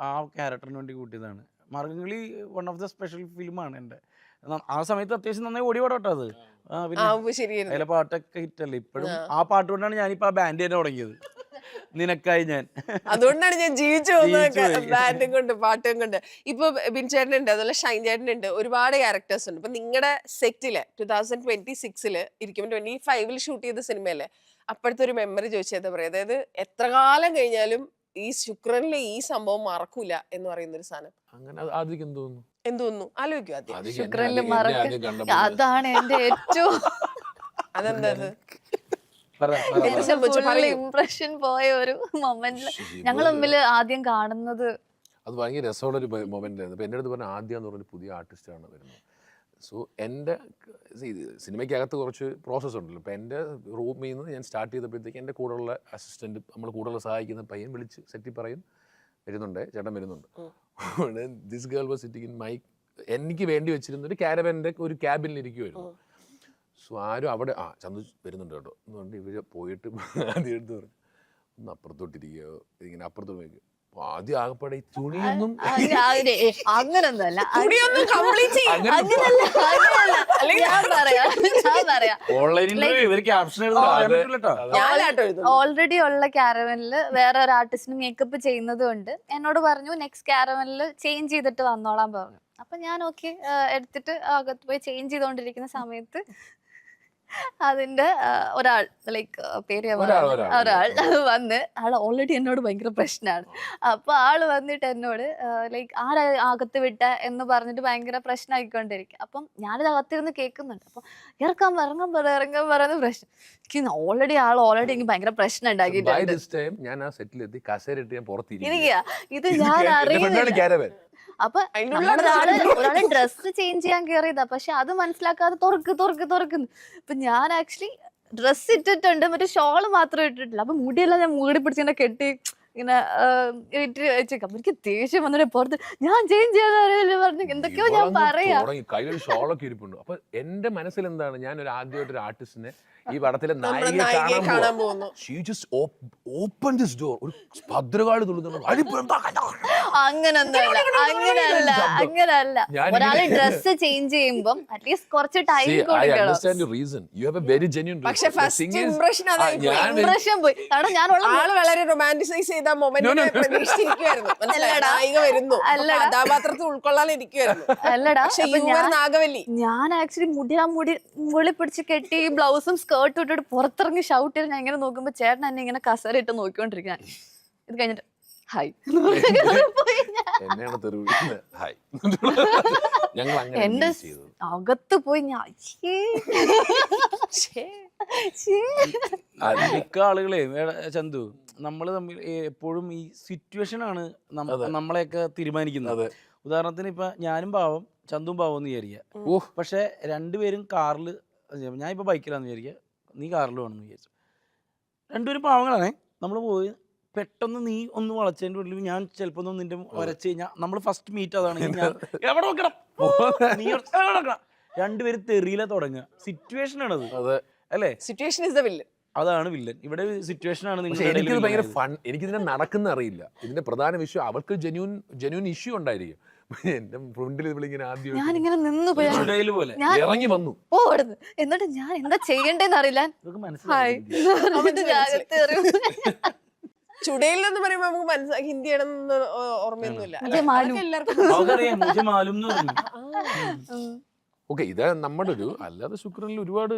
ആ ക്യാരക്ടറിന് വേണ്ടി കൂട്ടിയതാണ്. Margamkali one of the special ഫിലിമാണ് എൻ്റെ. ആ സമയത്ത് അത്യാവശ്യം നന്നായി ഓടി പാടോട്ടോ അത്. അതിലെ പാട്ടൊക്കെ ഹിറ്റല്ലേ. ഇപ്പോഴും ആ പാട്ട് കൊണ്ടാണ് ഞാനിപ്പോ ആ ബാൻഡ് തന്നെ തുടങ്ങിയത്, നിനക്കായി ഞാൻ. അതുകൊണ്ടാണ് ഞാൻ ജീവിച്ചു പോകുന്നത്, ബാൻഡും കൊണ്ട് പാട്ടും കൊണ്ട്. ഇപ്പൊ ബിൻചേട്ടനുണ്ട്, അതുപോലെ ഷൈൻ ചേട്ടനുണ്ട്, ഒരുപാട് ക്യാരക്ടേഴ്സ് ഉണ്ട്. ഇപ്പൊ നിങ്ങളുടെ സെറ്റില് 2026 ഇരിക്കുമ്പോൾ 25 ഷൂട്ട് ചെയ്ത സിനിമയല്ലേ, അപ്പോഴത്തെ ഒരു മെമ്മറി ചോദിച്ചാൽ പറയാം. അതായത് എത്ര കാലം കഴിഞ്ഞാലും ഈ ശുക്രനിലെ ഈ സംഭവം മറക്കൂല എന്ന് പറയുന്ന ഒരു സാധനം. അങ്ങനെ ആദ്യം എന്തോന്നു ആലോചിക്കും ആദ്യം. ശുക്രനിൽ മറക്ക, അതാണ് എന്റെ ഏറ്റവും അതെന്താ ഇംപ്രഷൻ പോയ ഒരു മൊമെന്റില് ഞങ്ങൾ തമ്മിൽ ആദ്യം കാണുന്നത്. അത് ഭയങ്കര രസമുള്ള ഒരു മൊമെന്റ് ആയിരുന്നു. എൻ്റെ അടുത്ത് പറഞ്ഞ ആദ്യം എന്ന് പറഞ്ഞ പുതിയ ആർട്ടിസ്റ്റാണ് വരുന്നത്. സോ എൻ്റെ സിനിമയ്ക്കകത്ത് കുറച്ച് പ്രോസസ്സ് ഉണ്ടല്ലോ. ഇപ്പോൾ എൻ്റെ റൂമിൽ നിന്ന് ഞാൻ സ്റ്റാർട്ട് ചെയ്തപ്പോഴത്തേക്ക് എൻ്റെ കൂടെയുള്ള അസിസ്റ്റൻറ്റ്, നമ്മൾ കൂടെയുള്ള സഹായിക്കുന്ന പയ്യൻ വിളിച്ച് സെറ്റിൽ പറയും, വരുന്നുണ്ട് ചേട്ടൻ വരുന്നുണ്ട്. This girl was sitting in my, എനിക്ക് വേണ്ടി വെച്ചിരുന്ന ഒരു ക്യാരവൻ്റെ ഒരു ക്യാബിനിൽ ഇരിക്കുമായിരുന്നു. സോ ആരും അവിടെ ചന്തു വരുന്നുണ്ട് കേട്ടോ എന്ന് പറഞ്ഞിട്ട് ഇവർ പോയിട്ട് ആദ്യം എടുത്ത് പറഞ്ഞു ഒന്ന് അപ്പുറത്തോട്ടിരിക്കുകയോ, ഇതിങ്ങനെ അപ്പുറത്തോട്ട് വയ്ക്കുക. അപ്പോൾ ആദ്യം ആകപ്പാടെ ഈ തുണിയൊന്നും അങ്ങനൊന്നുമല്ല. ഓൾറെഡി ഉള്ള ക്യാരവനില് വേറെ ഒരു ആർട്ടിസ്റ്റിന് മേക്കപ്പ് ചെയ്യുന്നത് കൊണ്ട് എന്നോട് പറഞ്ഞു നെക്സ്റ്റ് ക്യാരവനിൽ ചേഞ്ച് ചെയ്തിട്ട് വന്നോളാൻ പറഞ്ഞു. അപ്പൊ ഞാൻ ഓക്കെ എടുത്തിട്ട് അകത്ത് പോയി ചേഞ്ച് ചെയ്തോണ്ടിരിക്കുന്ന സമയത്ത് അതിന്റെ ഒരാൾ, ലൈക്ക് പേര് ഒരാൾ വന്ന്, ആൾ ഓൾറെഡി എന്നോട് ഭയങ്കര പ്രശ്നമാണ്. അപ്പൊ ആള് വന്നിട്ട് എന്നോട് ലൈക്ക് ആരാ അകത്ത് വിട്ട എന്ന് പറഞ്ഞിട്ട് ഭയങ്കര പ്രശ്നമായിക്കൊണ്ടിരിക്കും. അപ്പം ഞാനിത് അകത്തിരുന്ന് കേൾക്കുന്നുണ്ട്. അപ്പൊ ഇറങ്ങാൻ പറയുന്ന പ്രശ്നം ഓൾറെഡി എനിക്ക് ഭയങ്കര പ്രശ്നം ഉണ്ടാക്കിയിട്ടുണ്ട്. ഇത് ഞാൻ അറിയുന്നില്ല. അപ്പൊ ഒരാളെ ഡ്രസ്സ് ചേഞ്ച് ചെയ്യാൻ കയറിയതാ, പക്ഷെ അത് മനസ്സിലാക്കാതെ തുറക്കുന്നു. ഇപ്പൊ ഞാൻ ആക്ച്വലി ഡ്രസ്സ് ഇട്ടിട്ടുണ്ട്, മറ്റേ ഷോള് മാത്രം ഇട്ടിട്ടില്ല. അപ്പൊ മുടിയെല്ലാം ഞാൻ മൂടി പിടിച്ചിങ്ങനെ കെട്ടി ഇങ്ങനെ ഇട്ട് വെച്ചേക്കാം. എനിക്ക് ദേഷ്യം വന്നിട്ട് പുറത്ത് ഞാൻ ചേഞ്ച് ചെയ്യാൻ പറഞ്ഞു എന്തൊക്കെയോ ഞാൻ പറയാം. കയ്യിൽ ഷോളൊക്കെ ഇരിപ്പുണ്ട്. അപ്പൊ എന്റെ മനസ്സിൽ എന്താണ്, ഞാൻ ഒരു ആദ്യമായിട്ട് ഒരു ആർട്ടിസ്റ്റിനെ ഈ പടത്തിലെ നായികയെ കാണാൻ പോകുന്നു. She just opened this door. ഒരു ഭദ്രകാളി തുള്ളുന്നു. അങ്ങനല്ല. ഒരാള് ഡ്രസ് ചേഞ്ച് ചെയ്യുമ്പോ അറ്റ്ലീസ്റ്റ് കുറച്ച് ടൈം കൊടുക്കണം. പക്ഷെ ഫസ്റ്റ് ഇംപ്രഷൻ പോയി. കാരണം ഞാൻ വളരെ റൊമാൻറ്റിസൈസ് ചെയ്ത മൊമെന്റ് പ്രതീക്ഷിച്ചിരിക്കുവായിരുന്നു. നായിക വരുന്നു, കഥാപാത്രത്തിൽ ഉൾക്കൊള്ളാൻ ഇരിക്കുവായിരുന്നു. അല്ലടാ, നാഗവല്ലി ഞാൻ ആക്ച്വലി മുടി പിടിച്ച് കെട്ടി ബ്ലൗസും സ്കേർട്ടും ഇട്ടിട്ട് പുറത്തിറങ്ങി ഷൗട്ട് ചെയ്ത് ഞാൻ ഇങ്ങനെ നോക്കുമ്പോ ചേട്ടൻ എന്നെ ഇങ്ങനെ കസേര ഇട്ട് നോക്കിക്കൊണ്ടിരിക്കാൻ. ഇത് കഴിഞ്ഞിട്ട് ഹായ് എന്റെ അകത്ത് പോയി ഞാൻ മിക്ക ആളുകളെ ചന്തു നമ്മള് തമ്മിൽ എപ്പോഴും ഈ സിറ്റുവേഷൻ ആണ് നമ്മളെയൊക്കെ തീരുമാനിക്കുന്നത്. ഉദാഹരണത്തിന് ഇപ്പൊ ഞാനും പാവം ചന്തും പാവെന്ന് വിചാരിക്കുക. ഓഹ് പക്ഷേ രണ്ടുപേരും കാറിൽ, ഞാൻ ഇപ്പോൾ ബൈക്കിലാന്ന് വിചാരിക്കുക, നീ കാറിൽ വേണമെന്ന് വിചാരിച്ചു. രണ്ടുപേരും പാവങ്ങളാണേ. നമ്മൾ പോയി പെട്ടെന്ന് നീ ഒന്ന് വളച്ചതിൻ്റെ ഉള്ളിൽ ഞാൻ ചിലപ്പോൾ ഒന്ന് നിന്റെ വരച്ച് കഴിഞ്ഞാൽ നമ്മൾ ഫസ്റ്റ് മീറ്റ് അതാണെങ്കിൽ ഞാൻ എവിടെ വെക്കണം, നീ എവിടെ വെക്കണം, രണ്ടുപേരും തെറിയില തുടങ്ങുക. സിറ്റുവേഷൻ ആണത് അതെ അല്ലേ? Situation is the villain. അതാണ് വില്ലൻ. ഇവിടെ സിറ്റുവേഷൻ ആണ്. പക്ഷെ എനിക്കിത് ഭയങ്കര ഫൺ. എനിക്കിതിനെ നടക്കുന്ന അറിയില്ല. ഇതിന്റെ പ്രധാന വിഷയം അവൾക്ക് ജെന്യൂൻ ഇഷ്യൂ ഉണ്ടായിരിക്കും. എന്റെ ഫ്രണ്ടിൽ ഇവളിങ്ങനെ ആദ്യം ഞാനിങ്ങനെ നിന്ന് പോയി ചുടയില് പോലെ ഞാൻ ഇറങ്ങി വന്നു. ഓടുന്നു. എന്നിട്ട് ഞാൻ എന്താ ചെയ്യണ്ടേന്ന് അറിയില്ല. ഇതൊക്കെ ഹായ് മനസ്സിലായി. എന്നിട്ട് ഞാൻ അകത്ത് കയറി. ചുടയിൽ എന്ന് പറയുമ്പോ നമുക്ക് മനസ്സിലാക്കി ഹിന്ദിയാണെന്ന് ഓർമ്മയൊന്നുമില്ല. മുझे मालूम. അതൊക്കെ എല്ലാവർക്കും അവക്കറിയാം മുझे मालूम എന്ന് പറഞ്ഞു. ഓക്കെ, ഇത് നമ്മുടെ ഒരു അല്ലാതെ ശുക്രനിൽ ഒരുപാട്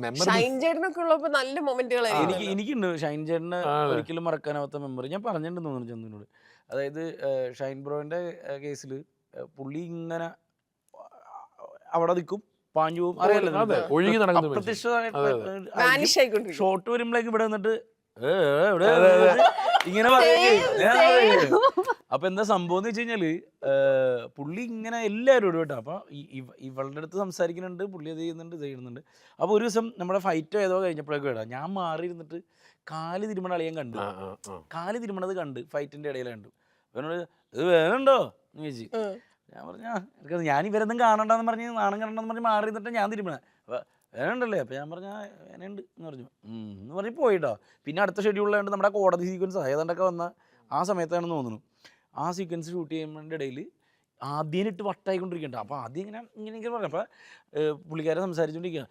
മെമ്മറി. ഷൈൻ ചേട്ടനൊക്കെ ഉള്ളപ്പോ നല്ല മൊമെന്റുകളായിരുന്നു. എനിക്കുണ്ട് ഷൈൻ ചേട്ടനെ ഒരിക്കലും മറക്കാനാവാത്ത മെമ്മറി. ഞാൻ പറഞ്ഞിട്ടുണ്ടെന്ന് തോന്നുന്നു ചന്ദനോട്. അതായത് ഷൈൻ ബ്രോന്റെ കേസിൽ പുള്ളി ഇങ്ങനെ അവിടെ നിൽക്കും, പാഞ്ഞു പോകും, അറിയാലോ, ഒഴുകി നടക്കുന്ന വാനിഷ് ആയിക്കൊണ്ടിരിക്കും. ഷോട്ട് വരുമ്പോഴേക്ക് ഇവിടെ വന്നിട്ട് ഇങ്ങനെ പറയുകയും. അപ്പൊ എന്താ സംഭവം എന്ന് വെച്ച് കഴിഞ്ഞാല് പുള്ളി ഇങ്ങനെ എല്ലാവരോടും കേട്ടോ. അപ്പൊ ഇവളുടെ അടുത്ത് സംസാരിക്കുന്നുണ്ട്, പുള്ളി അത് ചെയ്യുന്നുണ്ട്. അപ്പൊ ഒരു ദിവസം നമ്മുടെ ഫൈറ്റോ ഏതോ കഴിഞ്ഞപ്പോഴേക്കും കേടാ ഞാൻ മാറി ഇരുന്നിട്ട് കാല് തിരുമണ അളിയാൻ കണ്ടു. കാല് തിരുമണത് കണ്ട് ഫൈറ്റിന്റെ ഇടയിൽ കണ്ടു. അവനോട് ഇത് വേണുണ്ടോ എന്ന് ചോദിച്ചു. ഞാൻ പറഞ്ഞ ഞാൻ ഇവരൊന്നും കാണണ്ടെന്ന് പറഞ്ഞ് നാണം കണ്ടെന്ന് പറഞ്ഞ് മാറി ഇരുന്നിട്ട് ഞാൻ തിരുമണ. അപ്പൊ വേണുണ്ടല്ലേ? അപ്പൊ ഞാൻ പറഞ്ഞ വേനുണ്ട് എന്ന് പറഞ്ഞു. എന്ന് പറഞ്ഞ് പോയിട്ടോ. പിന്നെ അടുത്ത ഷെഡ്യൂളിലാണ്ട് നമ്മുടെ കോടതി സീക്വൻസ് ഏതാണ്ടൊക്കെ വന്ന ആ സമയത്താണെന്ന് തോന്നുന്നു. ആ സീക്വൻസ് ഷൂട്ട് ചെയ്യുന്നതിൻ്റെ ഇടയിൽ ആദ്യം ഇട്ട് വട്ടായിക്കൊണ്ടിരിക്കണ്ട. അപ്പോൾ ആദ്യം ഇങ്ങനെ പറഞ്ഞു. അപ്പോൾ പുള്ളിക്കാരെ സംസാരിച്ചുകൊണ്ടിരിക്കുക.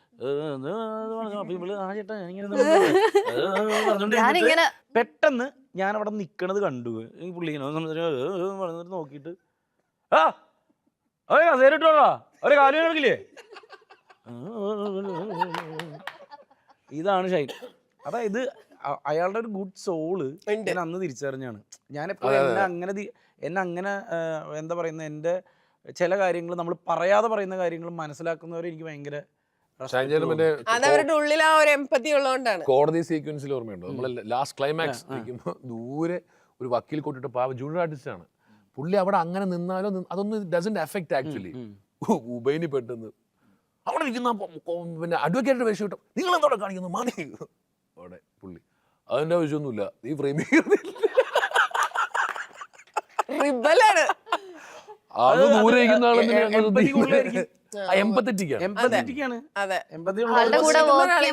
അപ്പോൾ ഇവള് ആ ചേട്ടാ ഇങ്ങനെ പറഞ്ഞോണ്ടിരിക്കുന്നത് പെട്ടെന്ന് ഞാൻ അവിടെ നിൽക്കണത് കണ്ടു. ഈ പുള്ളി ഇങ്ങനെ സംസാരിച്ച് നോക്കിയിട്ട് ആ അവരെ കസേരട്ടോളാ അവരെ കാര്യം നടക്കില്ലേ. ഇതാണ് ഷൈൻ. അതായത് അയാളുടെ ഒരു ഗുഡ് സോള് ഞാൻ അന്ന് തിരിച്ചറിഞ്ഞാണ്. ഞാനെപ്പോഴും എന്നെ അങ്ങനെ എന്താ പറയുന്നത്, എൻ്റെ ചില കാര്യങ്ങൾ നമ്മൾ പറയാതെ പറയുന്ന കാര്യങ്ങൾ മനസ്സിലാക്കുന്നവരെ എനിക്ക് ഭയങ്കര അതവരുടെ ഉള്ളിൽ ആ ഒരു എംപതി ഉള്ളതുകൊണ്ടാണ്. കോടതി സീക്വൻസിൽ ഓർമ്മയുണ്ടോ? നമ്മൾ ലാസ്റ്റ് ക്ലൈമാക്സ് നിൽക്കുമ്പോൾ ദൂരെ ഒരു വക്കീൽ കൊണ്ടിട്ട് പാവ ജൂനിയർ ആർട്ടിസ്റ്റ് ആണ് പുള്ളി. അവിടെ അങ്ങനെ നിന്നാലോ അതൊന്നും ഡസന്റ് എഫക്ട് ആക്ച്വലി. ഉബൈനി പെട്ടെന്ന് അവിടെ നിൽക്കുന്ന പിന്നെ അഡ്വക്കേറ്റ് വേഷം കിട്ടും, നിങ്ങൾ എന്തോടെ കാണിക്കുന്നു മാറി അവിടെ പുള്ളി അതിന്റെ ആവശ്യമൊന്നുമില്ല, നീ റിബലാണ്. അത് ദൂരെ ഇരിക്കുന്ന ആളുടെ കൂടെ വർക്ക് ചെയ്യാൻ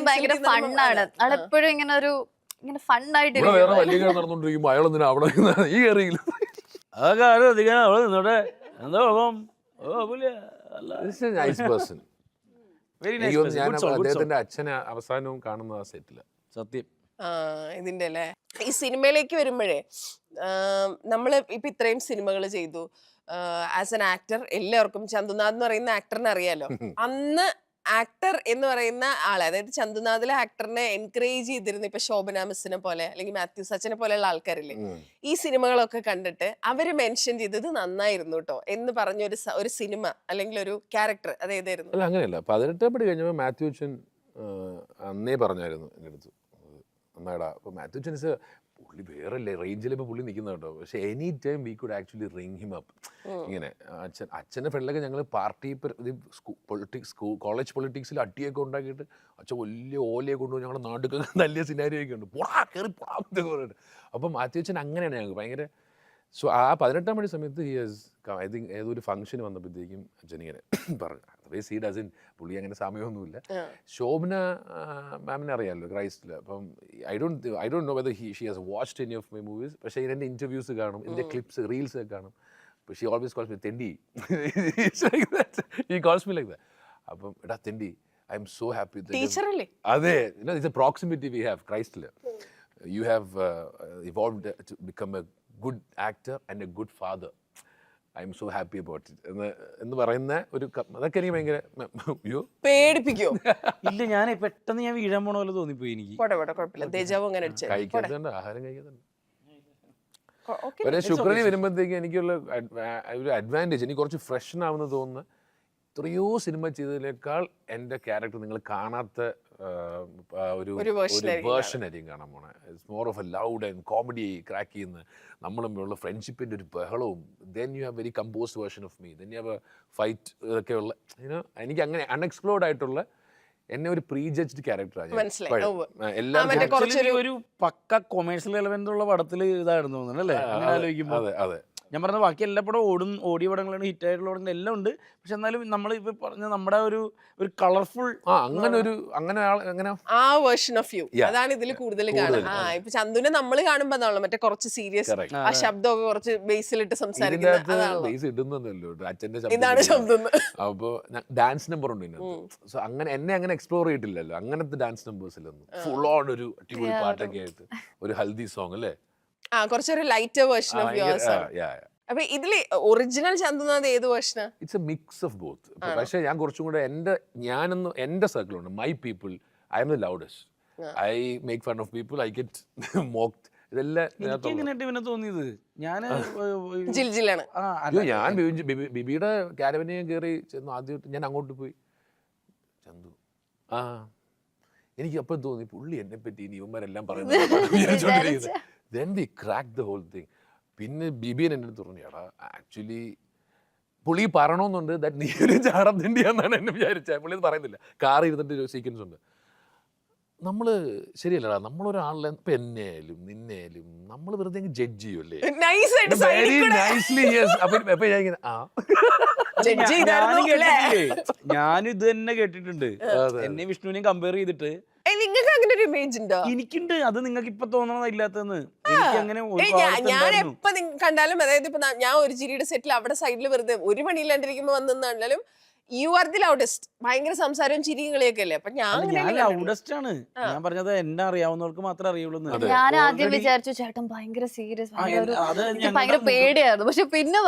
ഭയങ്കര ഫണ്ണാണ്. ആളെപ്പോഴും ഇങ്ങനെ ഒരു ഇങ്ങനെ ഫണ്ണായിട്ട് വേറെ വലിയ നടന്നുകൊണ്ടിരിക്കുമ്പോ അയാളെന്തിനാ അവിടെ ഈ കയറിയില്ല. അതൊക്കെ അവിടെ നിന്നോട്ടെ എന്താ നൈസ് പേഴ്സൺ. ഞാൻ അദ്ദേഹത്തിന്റെ അച്ഛനെ അവസാനവും കാണുന്ന ആ സെറ്റില് സത്യം. ഇതിന്റെ അല്ലേ ഈ സിനിമയിലേക്ക് വരുമ്പോഴേ നമ്മള് ഇപ്പൊ ഇത്രയും സിനിമകൾ ചെയ്തു ആസ് എൻ ആക്ടർ. എല്ലാവർക്കും ചന്തുനാഥ് എന്ന് പറയുന്ന ആക്ടറിനെ അറിയാലോ. അന്ന് ആക്ടർ എന്ന് പറയുന്ന ആളെ, അതായത് ചന്തുനാഥിലെ ആക്ടറിനെ എൻകറേജ് ചെയ്തിരുന്ന ഇപ്പൊ ശോഭന മിസ്സിനെ പോലെ അല്ലെങ്കിൽ മാത്യു സച്ചിനെ പോലെയുള്ള ആൾക്കാരില്ലേ, ഈ സിനിമകളൊക്കെ കണ്ടിട്ട് അവര് മെൻഷൻ ചെയ്തത് നന്നായിരുന്നു കേട്ടോ എന്ന് പറഞ്ഞ ഒരു സിനിമ അല്ലെങ്കിൽ ഒരു ക്യാരക്ടർ അത് ഏതായിരുന്നു? അല്ല അങ്ങനെയല്ല, 18 പടി കഴിഞ്ഞപ്പോൾ മാത്യു അച്ഛൻ അന്നേ പറഞ്ഞായിരുന്നു എൻ്റെ അടുത്ത് നന്നായിടാ. അപ്പോൾ മാത്യു അച്ഛൻ പുള്ളി വേറെ റേഞ്ചിൽ ഇപ്പോൾ പുള്ളി നിൽക്കുന്ന കേട്ടോ. പക്ഷേ any time we could actually ring him up. ഇങ്ങനെ അച്ഛൻ്റെ ഫ്രണ്ടിലൊക്കെ ഞങ്ങൾ പാർട്ടി കോളേജ് പൊളിറ്റിക്സിൽ അടിയൊക്കെ ഉണ്ടാക്കിയിട്ട് അച്ഛൻ വലിയ ഓലയൊക്കെ കൊണ്ടുപോയി ഞങ്ങളുടെ നാട്ടിലൊക്കെ നല്ല സിനാരിയൊക്കെ ഉണ്ട്, പൊടാ കയറി പൊടാന്നൊക്കെ പറഞ്ഞിട്ട്. അപ്പം മാത്യു അച്ഛൻ അങ്ങനെയാണ് ഞങ്ങൾക്ക് ഭയങ്കര. സോ ആ 18 മണി സമയത്ത് ഐ തിങ്ക് ഏതൊരു ഫംഗ്ഷൻ വന്നപ്പോഴത്തേക്കും അച്ഛനിങ്ങനെ പറഞ്ഞു. സീ ഡസൻ പുള്ളി അങ്ങനെ സമയമൊന്നുമില്ല. ശോഭന മാമിനെ അറിയാമല്ലോ ക്രൈസ്റ്റിൽ. അപ്പം I don't know whether she has watched any of my movies. പക്ഷേ എൻ്റെ ഇൻ്റർവ്യൂസ് കാണും, എൻ്റെ ക്ലിപ്സ് റീൽസ് ഒക്കെ കാണും. But she always calls me Tendi. It's like that. He calls me like that. അപ്പം എടാ തെണ്ടി, ഐ എം സോ ഹാപ്പി. ടീച്ചറല്ലേ? അതെ, it's a proximity we have ക്രൈസ്റ്റിൽ. You have evolved to become a good actor and a good father. I am so happy about it. എന്ന് പറയുന്ന ഒരു അതൊക്കെ എനിക്ക് ഭയങ്കര പേടിപ്പിക്കോ? ഇല്ല, ഞാൻ പെട്ടെന്ന് ഞാൻ വീഴാൻ പോണ പോലെ തോന്നിപ്പോയി എനിക്ക്. കുഴപ്പമില്ല, ദേജാവ് അങ്ങനെ കഴിക്കാത്തതുണ്ട്, ആഹാരം കഴിക്കാത്തുണ്ട്. പക്ഷേ ശുക്രനി വരുമ്പോഴത്തേക്ക് എനിക്കുള്ള ഒരു അഡ്വാൻറ്റേജ്, എനിക്ക് കുറച്ച് ഫ്രഷൻ ആവുന്ന തോന്നുന്നു. എത്രയോ സിനിമ ചെയ്തതിനേക്കാൾ എൻ്റെ ക്യാരക്ടർ നിങ്ങൾ കാണാത്ത ഒരു ഒരു version ആയിരിക്കും വേർഷൻ ആയിരിക്കും കാണാൻ പോണേ. It's more of a loud and comedy crack ചെയ്യുന്ന നമ്മൾ തമ്മിലുള്ള ഫ്രണ്ട്ഷിപ്പിൻ്റെ ഒരു ബഹളവും. Then you have very composed version of me. Then you have a fight ഇതൊക്കെയുള്ള എനിക്ക് അങ്ങനെ അൺഎക്സ്പ്ലോർഡ് ആയിട്ടുള്ള എന്നെ ഒരു പ്രീ ജഡ്ജ്ഡ് ക്യാരക്ടറാണ്. മനസ്സിലായി. ഉവ്വ്. എല്ലാം മറ്റേ Actually ഒരു പക്ക കൊമേഴ്ഷ്യൽ എലമെന്റ് ഉള്ള പടത്തിൽ ഇതായിരുന്നു തോന്നുന്നു അല്ലേ അങ്ങനെ ആലോചിക്കുമ്പോൾ. അതെ അതെ ഞാൻ പറഞ്ഞ ബാക്കി എല്ലാ പടം ഓടിയ പടങ്ങളാണ്, ഹിറ്റ് ആയിട്ടുള്ള പടങ്ങൾ എല്ലാം ഉണ്ട്. പക്ഷെ എന്നാലും നമ്മൾ ഇപ്പൊ പറഞ്ഞ നമ്മുടെ ഒരു കളർഫുൾ അങ്ങനെ ആ വേർഷൻ ഓഫ് യു Yeah. അതാണ് ഇതിൽ കൂടുതൽ കാണുക. ഇപ്പൊ ചന്തുനെ നമ്മൾ കാണുമ്പോ അതാണല്ലോ മറ്റേ കുറച്ച് സീരിയസ്, Correct. ആ ശബ്ദമൊക്കെ കുറച്ച് ബേസിലിട്ട് ഇതിന്റെ സംസാരിക്കുന്നത് അകത്ത് അതാണല്ലോ. ബേസ് ഇടുന്നല്ലോ അച്ഛന്റെ ഇതാണ് ശബ്ദം. ശബ്ദം. അപ്പൊ ഡാൻസ് നമ്പർ ഉണ്ട് ഇതിനകത്ത്. സോ അങ്ങനെ എന്നെ അങ്ങനെ എക്സ്പ്ലോർ ചെയ്തിട്ടില്ലല്ലോ അങ്ങനത്തെ ഡാൻസ് നമ്പേഴ്സിലൊന്നും. ഫുൾ ഓൺ ഒരു അടിപൊളി പാട്ടൊക്കെ ആയിട്ട് ഒരു ഹൽദി സോങ് അല്ലേ. കുറച്ചൊരു ലൈറ്റർ വേർഷൻ ഓഫ് യുവേഴ്സ് ആണ്. അപ്പൊ ഇതില് ഒറിജിനൽ ചന്തുനാഥ് ഏത് വേർഷനാ? It's a mix of both. പക്ഷേ ഞാൻ കുറച്ചും കൂടെ എൻ്റെ സർക്കിളുണ്ട്, my people, I am the loudest. I make fun of people, I get mocked. ഇതെല്ലാം എനിക്ക് എങ്ങനെയായിട്ട് ഇവനെ തോന്നിയത് ഞാൻ ജിൽജിലാണ്. ഞാൻ ബിബിയുടെ ക്യാരവനെ കയറി ചെന്നു. ആദ്യമായിട്ട് ഞാൻ അങ്ങോട്ട് പോയി, ചന്തു എനിക്ക് അപ്പം തോന്നി പുള്ളി എന്നെ പറ്റി ഇനി ഇവന്മാരെല്ലാം പറയുന്നത്. Then we cracked the whole thing. പിന്നെ ബിബിയൻ എൻ്റെ അടുത്ത് പറഞ്ഞു, എടാ ആക്ച്വലി പുള്ളി പറയണമെന്നുണ്ട് ദാറ്റ് നീ ഒരു ചാടം തിണ്ടിയാന്നാണ് എന്നെ വിചാരിച്ചത്. പുള്ളി അത് പറയുന്നില്ല. കാർ ഇരുന്നിട്ട് ഒരു സീക്വൻസ് ഉണ്ട്. നമ്മൾ ശരിയല്ലടാ, നമ്മളൊരാളെ ഇപ്പം എന്നെയായാലും നിന്നെയാലും നമ്മൾ വെറുതെ ജഡ്ജ് ചെയ്യുമല്ലേ. Very nicely yes. അപ്പൊ ഞാൻ ഇങ്ങനെ ഞാനും ഇത് തന്നെ കേട്ടിട്ടുണ്ട്. എന്നെ വിഷ്ണുവിനെയും കമ്പയർ ചെയ്തിട്ട് നിങ്ങൾക്ക് അങ്ങനെ ഒരു ഇമേജ് ഉണ്ടോ? എനിക്കുണ്ട്. അത് നിങ്ങൾക്ക് ഇപ്പൊ തോന്നണമില്ലാത്തതെന്ന്. എനിക്ക് അങ്ങനെ ഞാൻ എപ്പോ കണ്ടാലും, അതായത് ഇപ്പൊ ഞാൻ ഒരു ചിരിയുടെ സെറ്റിൽ അവിടെ സൈഡിൽ വെറുതെ ഒരു പണിയില്ലാണ്ടിരിക്കുമ്പോ വന്നാലും യു ആർ ദി ലൗഡസ്റ്റ്. ഭയങ്കര സംസാരവും ചിരിയും കളിയൊക്കെ അല്ലേ. അപ്പൊ ഞാൻ ലൗഡസ്റ്റ് ആണ്. ഞാൻ പറഞ്ഞത് എന്നെ അറിയാവുന്നവർക്ക് മാത്രമേ അറിയുള്ളൂ. ഞാൻ ആദ്യം വിചാരിച്ചു ചേട്ടൻ ഭയങ്കര സീരിയസ്, ഭയങ്കര പേടിയായിരുന്നു. പക്ഷെ പിന്നെ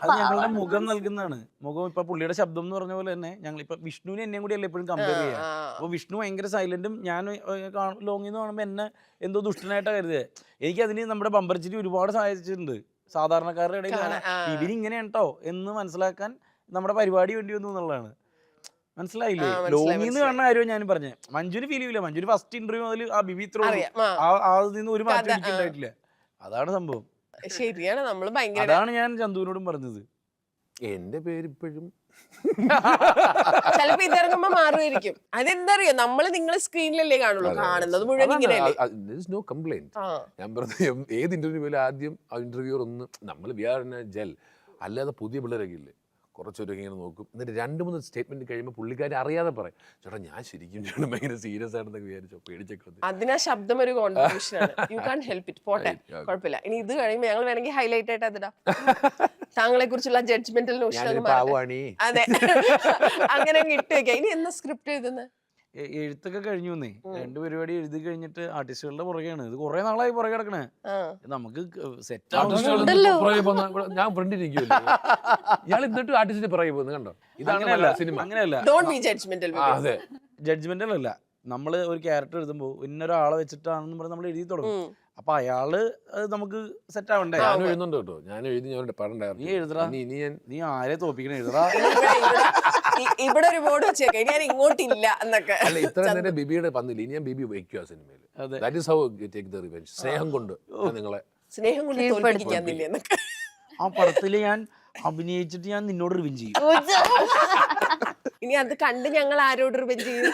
അത് ഞങ്ങളുടെ മുഖം നൽകുന്നതാണ്. മുഖം ഇപ്പൊ പുള്ളിയുടെ ശബ്ദം എന്ന് പറഞ്ഞ പോലെ തന്നെ ഞങ്ങൾ ഇപ്പൊ വിഷ്ണുവിനെ എന്നെയും കൂടി അല്ലേ എപ്പോഴും കമ്പയർ ചെയ്യാം. അപ്പൊ വിഷ്ണു ഭയങ്കര സൈലന്റും ഞാൻ ലോങ്ങിൽ നിന്ന് കാണുമ്പോ എന്നെ എന്തോ ദുഷ്ടനായിട്ടാണ് കരുതിയത്. എനിക്ക് അതിന് നമ്മുടെ ബമ്പർച്ചിരി ഒരുപാട് സഹായിച്ചിട്ടുണ്ട്. സാധാരണക്കാരുടെ ഇടയിൽ ഇവരിങ്ങനെയാണ് കേട്ടോ എന്ന് മനസ്സിലാക്കാൻ നമ്മുടെ പരിപാടി വേണ്ടി വന്നു എന്നുള്ളതാണ്. മനസ്സിലായില്ലേ? ലോങ്ങിന്ന് കാണുന്ന കാര്യം ഞാൻ പറഞ്ഞേ. മഞ്ജുന് ഫീൽ ചെയ്യില്ല. മഞ്ജുന് ഫസ്റ്റ് ഇന്റർവ്യൂ മുതൽ ആ ബിബി ത്രോ നിന്ന് ഒരു മാറ്റം എനിക്ക് ഉണ്ടായിട്ടില്ല. അതാണ് സംഭവം. ശരിയാണ്. നമ്മള് ഭയങ്കര അതാണ് ഞാൻ ചന്തുവിനോടും പറഞ്ഞത്. എന്റെ പേര് ഇപ്പോഴും ചിലപ്പോ ഇതിറങ്ങുമ്പോ മാറുമായിരിക്കും. അതെന്താ അറിയോ, നമ്മള് നിങ്ങള് സ്ക്രീനിലല്ലേ കാണുള്ളൂ, കാണുന്നത് മുഴുവൻ ഇങ്ങനെയല്ലേ. No complaint. ഞാൻ പറഞ്ഞു ഏത് ഇന്റർവ്യൂ പോലെ ആദ്യം ആ ഇന്റർവ്യൂർ ഒന്ന് നമ്മൾ we are in a gel. അല്ലാതെ പുതിയ പിള്ളേരൊക്കെ ഇല്ലേ കുറച്ചൊരു ഇങ്ങനെ നോക്കും. എന്നിട്ട് 2-3 സ്റ്റേറ്റ്മെന്റ് കഴിയുമ്പോൾ പുള്ളിക്കാരി അറിയാതെ പറയും, ചേട്ടാ ഞാൻ ശരിക്കും ചേട്ടൻ ഭയങ്കര സീരിയസ് ആണെന്നൊക്കെ വിചാരിച്ചോ, പേടിച്ചൊക്കെ. അതിനാ ശബ്ദം ഒരു കോൺട്രിബ്യൂഷൻ ആണ്. You can help it. പോട്ടെ, കുഴപ്പമില്ല. ഇനി ഇത് കഴിയുമ്പോൾ ഞങ്ങൾ വേണമെങ്കിൽ ഹൈലൈറ്റ് ആയിട്ട് അതിടാ താങ്കളെ കുറിച്ചുള്ള ജഡ്ജ്മെന്റൽ നോഷൻ. അതെ, അങ്ങനെ ഇട്ട് വെക്കാം. ഇനി എന്നാ സ്ക്രിപ്റ്റ് എഴുതുന്നത്? എഴുത്തൊക്കെ കഴിഞ്ഞു വന്നേ. 2 പരിപാടി എഴുതി കഴിഞ്ഞിട്ട് ആർട്ടിസ്റ്റുകളുടെ പുറകെയാണ്. ഇത് കുറെ നാളായി പുറകെ കിടക്കണേ. നമുക്ക് സെറ്റ് ഞാൻ ഫ്രണ്ടിരിക്കുമല്ലോ. ഇയാൾ എന്നിട്ട് ആർട്ടിസ്റ്റിന്റെ പുറകെ പോകുന്നത് കണ്ടോ? ഇതാണ് സിനിമ. അങ്ങനെയല്ല, അതെ, ജഡ്ജ്മെന്റൽ അല്ല. നമ്മള് ഒരു ക്യാരക്ടർ എഴുതുമ്പോ ഇന്നൊരാളെ വെച്ചിട്ടാണെന്ന് പറഞ്ഞ് നമ്മൾ എഴുതി തുടങ്ങും. അപ്പൊ അയാള് നമുക്ക് സെറ്റ് ആവണ്ടേ? ഞാൻ എഴുതുന്നുണ്ട് കേട്ടോ. ഞാൻ എഴുതി നീ എഴുതറാ. നീ ആരെ തോപ്പിക്കണ എഴുതറാ. ഇവിടെ ഒരു ബോർഡ് വെച്ചേക്കാം, ഞാൻ ഇങ്ങോട്ടില്ല എന്നൊക്കെ. അല്ല, ഇത്ര നേരം ബിബിയുടെ പന്നില്ല. ഇനി ഞാൻ ബിബി വയ്ക്കുക സിനിമയിൽ. That is how take the revenge. സ്നേഹം കൊണ്ട് നിങ്ങളെ സ്നേഹം കൊണ്ട് തോൽപ്പിക്കാന്നില്ല എന്നൊക്കെ. ആ പടത്തില് ഞാൻ അഭിനയിച്ചിട്ട് ഞാൻ നിന്നോട് റിവെഞ്ച് ചെയ്യും. ഇനി അത് കണ്ട് ഞങ്ങൾ ആരോട് റിവെഞ്ച് ചെയ്യും?